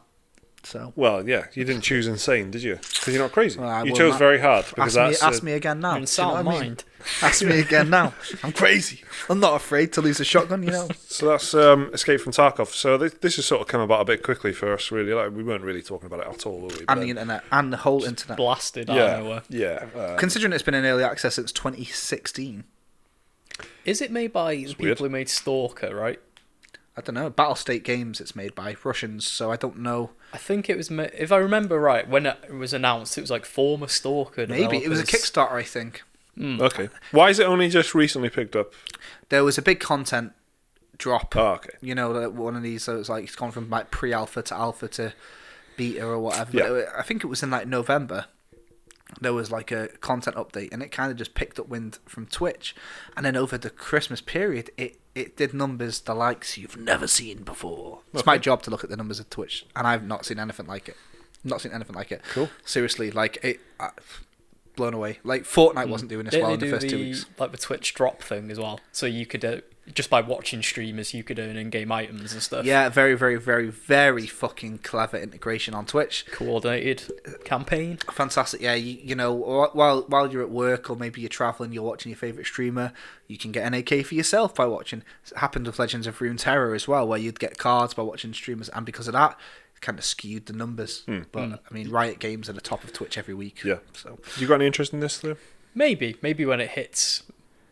So.
Well, yeah, you didn't choose insane, did you? Because you're not crazy. Well, you chose very hard. Because
ask me again now.
You're in sound mind.
Ask me again now. I'm crazy. I'm not afraid to lose a shotgun,
So that's Escape from Tarkov. So this has sort of come about a bit quickly for us, really. Like we weren't really talking about it at all, were we?
And the internet, and the whole internet.
Blasted out of nowhere.
Yeah.
Considering it's been in early access since 2016.
Is it made by the people who made Stalker, right?
I don't know. Battlestate Games it's made by Russians, so I don't know.
I think it was, if I remember right, when it was announced, it was like former Stalker developers.
Maybe. It was a Kickstarter, I think.
Okay. Why is it only just recently picked up?
There was a big content drop.
Oh, okay.
One of these, so it's gone from like pre-alpha to alpha to beta or whatever.
Yeah.
But I think it was in like November. There was like a content update, and it kind of just picked up wind from Twitch. And then over the Christmas period, it did numbers the likes you've never seen before. It's my job to look at the numbers of Twitch, and I've not seen anything like it.
Cool.
Seriously, like blown away. Like Fortnite wasn't doing this well in the first 2 weeks.
Like the Twitch drop thing as well. So you could just by watching streamers, you could earn in-game items and stuff.
Yeah, very, very, very, very fucking clever integration on Twitch.
Coordinated campaign.
Fantastic. Yeah, while you're at work or maybe you're traveling, you're watching your favorite streamer, you can get an AK for yourself by watching. It happened with Legends of Runeterra as well, where you'd get cards by watching streamers, and because of that, it kind of skewed the numbers. But I mean, Riot Games are the top of Twitch every week.
Yeah.
So,
you got any interest in this, though?
Maybe when it hits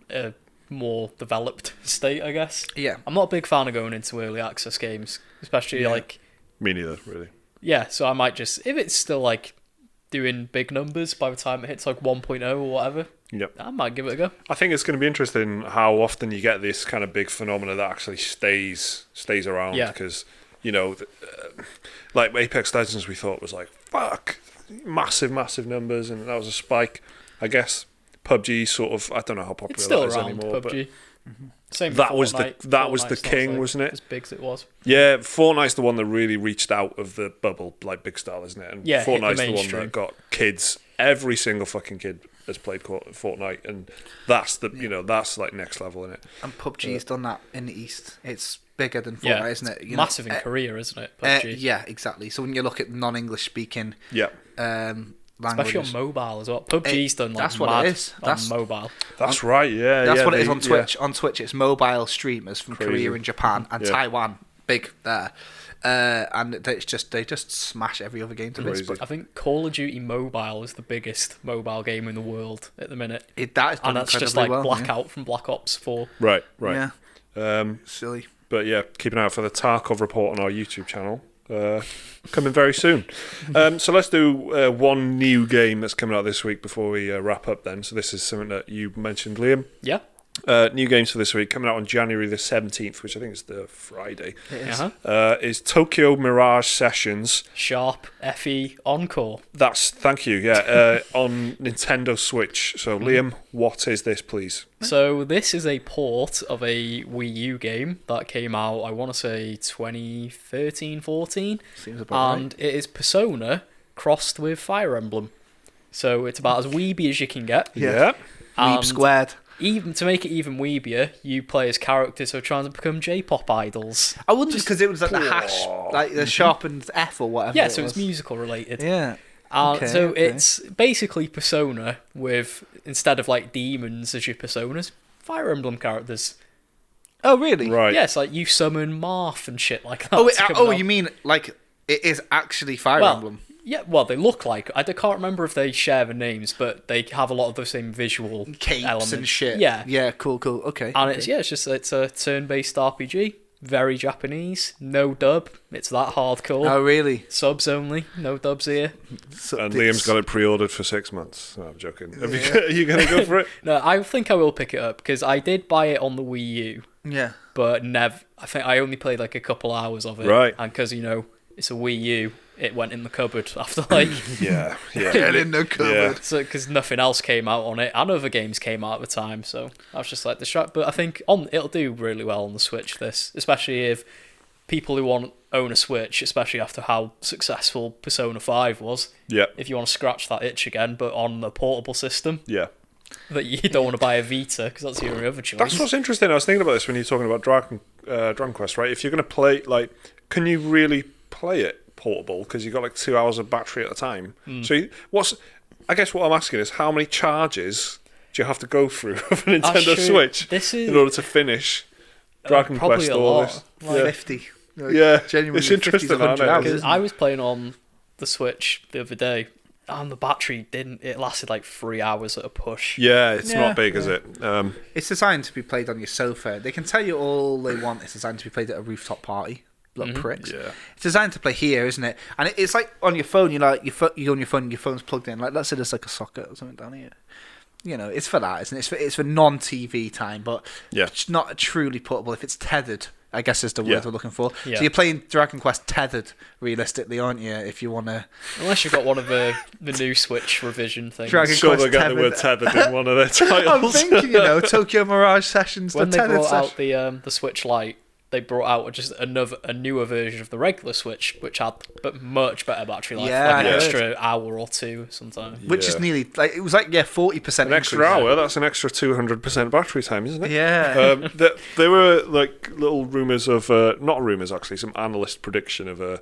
a more developed state, I guess.
Yeah.
I'm not a big fan of going into early access games, especially like.
Me neither, really.
Yeah, so I might just, if it's still like doing big numbers by the time it hits like 1.0 or whatever.
Yep.
I might give it a go.
I think it's going to be interesting how often you get this kind of big phenomena that actually stays around.
Yeah.
Because, like Apex Legends we thought was like, fuck, massive numbers, and that was a spike. I guess PUBG sort of, I don't know how popular
it's still
that is
around,
anymore.
PUBG.
But
Same
that was
Fortnite.
was the king,
like
wasn't it?
As big as it was.
Yeah, Fortnite's the one that really reached out of the bubble, like big style, isn't it? And Fortnite's the one that got kids. Every single fucking kid has played Fortnite, and that's that's like next level, isn't it?
And PUBG's done that in the East. It's bigger than Fortnite, isn't it?
Massive in Korea, isn't it? PUBG.
Yeah, exactly. So when you look at non-English speaking,
especially on mobile as well. PUBG's done like
that's what it is.
That's on mobile.
That's right. Yeah,
that's what it is on Twitch. On Twitch, it's mobile streamers from Korea and Japan and Taiwan, big there. And they just smash every other game to this. But
I think Call of Duty Mobile is the biggest mobile game in the world at the minute.
That's
just like Blackout from Black Ops 4.
Right.
Yeah. Silly.
But yeah, keep an eye out for the Tarkov Report on our YouTube channel. Coming very soon. So let's do one new game that's coming out this week before we wrap up then. So this is something that you mentioned, Liam.
Yeah.
New games for this week coming out on January the 17th, which I think is the Friday. Is Tokyo Mirage Sessions.
Sharp FE Encore.
Thank you, yeah. On Nintendo Switch. So, Liam, what is this, please?
So, this is a port of a Wii U game that came out, I want to say, 2013-14.
Seems about
and it is Persona crossed with Fire Emblem. So, it's about as weeby as you can get.
Yeah.
Weeb squared.
Even to make it even weebier, you play as characters who are trying to become J-pop idols.
I wouldn't because it was like the hash, like the sharpened F or whatever.
Yeah, so it's musical related.
Yeah.
It's basically Persona with, instead of like demons as your personas, Fire Emblem characters.
Oh, really?
Right.
Yeah, it's like you summon Marth and shit like that.
You mean like it is actually Fire Emblem?
Yeah, well, they look like... I can't remember if they share the names, but they have a lot of the same visual
capes
elements.
and shit.
Yeah.
Yeah, cool. Okay.
And it's a turn-based RPG. Very Japanese. No dub. It's that hardcore.
Oh, really?
Subs only. No dubs here.
And Liam's got it pre-ordered for 6 months. No, I'm joking. Are you going to go for it?
No, I think I will pick it up, because I did buy it on the Wii U.
Yeah.
But I think I only played like a couple hours of it.
Right.
And because, it's a Wii U, it went in the cupboard after like...
yeah.
Get in the cupboard.
Yeah.
So, because nothing else came out on it, and other games came out at the time, so I was just like distracted. But I think it'll do really well on the Switch, this, especially if people who own a Switch, especially after how successful Persona 5 was.
Yeah.
If you want to scratch that itch again, but on a portable system.
Yeah.
That you don't want to buy a Vita, because that's your only other choice.
That's what's interesting. I was thinking about this when you're talking about Dragon Quest, right? If you're going to play, can you really play it portable, because you've got like 2 hours of battery at a time? So I guess what I'm asking is, how many charges do you have to go through of a Nintendo Switch in order to finish Dragon Quest?
All this?
Like 50.
Yeah,
genuinely,
it's interesting.
I was playing on the Switch the other day, and the battery it lasted like 3 hours at a push.
Yeah, it's not big, is it?
It's designed to be played on your sofa. They can tell you all they want. It's designed to be played at a rooftop party. Little pricks.
Yeah.
It's designed to play here, isn't it? And it's like on your phone. You're on your phone. Your phone's plugged in. Like, let's say there's like a socket or something down here. It's for that, isn't it? It's for non-TV time, but it's not truly portable if it's tethered. I guess is the word we're looking for.
Yeah.
So you're playing Dragon Quest tethered, realistically, aren't you? If you want to,
unless you've got one of the new Switch revision things.
Dragon
sure,
Quest
they get the word tethered in one of their titles.
I'm thinking, Tokyo Mirage Sessions.
When they brought out the Switch Lite, they brought out just a newer version of the regular Switch, which had much better battery life, like an extra hour or two sometimes.
Which is nearly it was 40%.
An extra hour. That's an extra 200% battery time, isn't it?
Yeah.
There were like little rumours of not rumours actually, some analyst prediction of a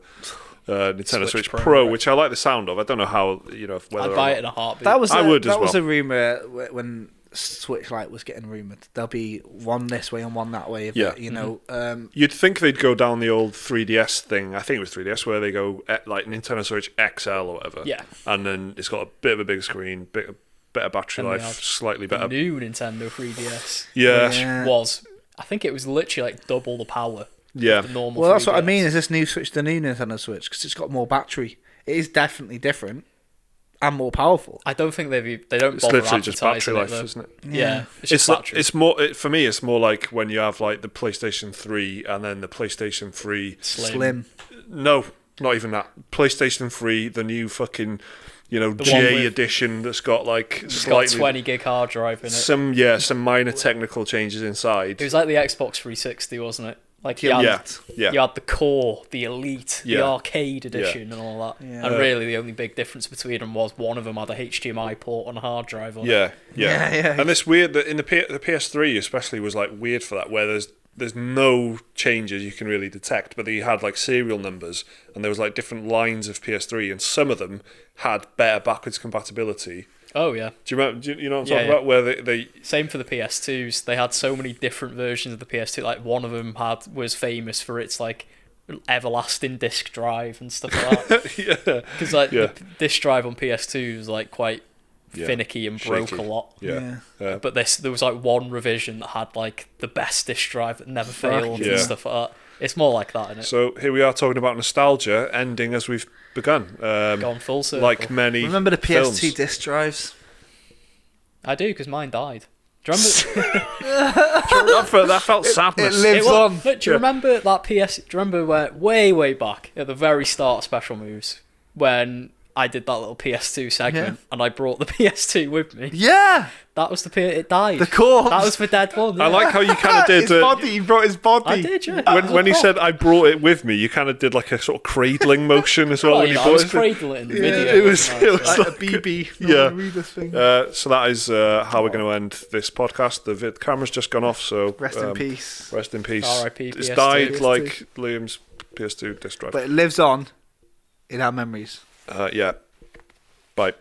Nintendo Switch Pro, which I like the sound of. I don't know how whether
I'd buy it in a heartbeat.
That was
I would as well.
That was a rumor when Switch Lite was getting rumoured. There'll be one this way and one that way.
You'd think they'd go down the old 3DS thing. I think it was 3DS where they go like Nintendo Switch XL or whatever.
Yeah.
And then it's got a bit of a bigger screen, better battery life, slightly better.
New Nintendo 3DS.
Yeah.
I think it was literally like double the power.
Yeah.
Of the normal.
Well, that's
3DS.
what I mean. Is this new Switch the new Nintendo Switch? Because it's got more battery. It is definitely different and more powerful.
I don't think they don't
It's
bother
literally just battery life,
though.
isn't it?
Yeah, it's just battery.
It's more for me. It's more like when you have like the PlayStation 3 and then the PlayStation 3
Slim.
No, not even that. PlayStation 3, the new fucking J edition that's got like slightly
20 gig hard drive in it.
Some minor technical changes inside.
It was like the Xbox 360, wasn't it? Like you had the core, the elite, the arcade edition, and all that. Yeah. And really, the only big difference between them was one of them had a HDMI port on a hard drive on it.
Yeah. And this weird that in the PS3 especially was like weird for that, where there's no changes you can really detect, but you had like serial numbers, and there was like different lines of PS3, and some of them had better backwards compatibility.
Oh yeah.
Do you remember? Do you know what I'm talking about? Where they
same for the PS2s. They had so many different versions of the PS2. Like one of them was famous for its like everlasting disk drive and stuff like that. Because the disk drive on PS2 was like quite finicky and broke a lot. But there was like one revision that had like the best disk drive that never failed and stuff like that. It's more like that, isn't it?
So here we are talking about nostalgia, ending as we've begun.
Gone full circle.
Like many
Remember the PS2
films.
disc drives?
I do, because mine died. Do you remember?
that felt sadness.
It lives on.
Look, do you remember that PS? Do you remember where way back at the very start of Special Moves when I did that little PS2 segment and I brought the PS2 with me?
Yeah.
That was it died.
The corpse.
That was for Dead One. Yeah.
I like how you kind of did
his body. He brought his body.
I did, yeah.
When he said I brought it with me, you kind of did like a sort of cradling motion as well.
Well,
when you
I
brought
was
it.
cradling it in the video.
It was
like a BB. Thing.
So that is how we're going to end this podcast. The camera's just gone off, so
rest in peace.
Rest in peace.
R.I.P.
It's
PS2.
died like Liam's PS2 disc drive.
But it lives on in our memories.
Yeah. Bye.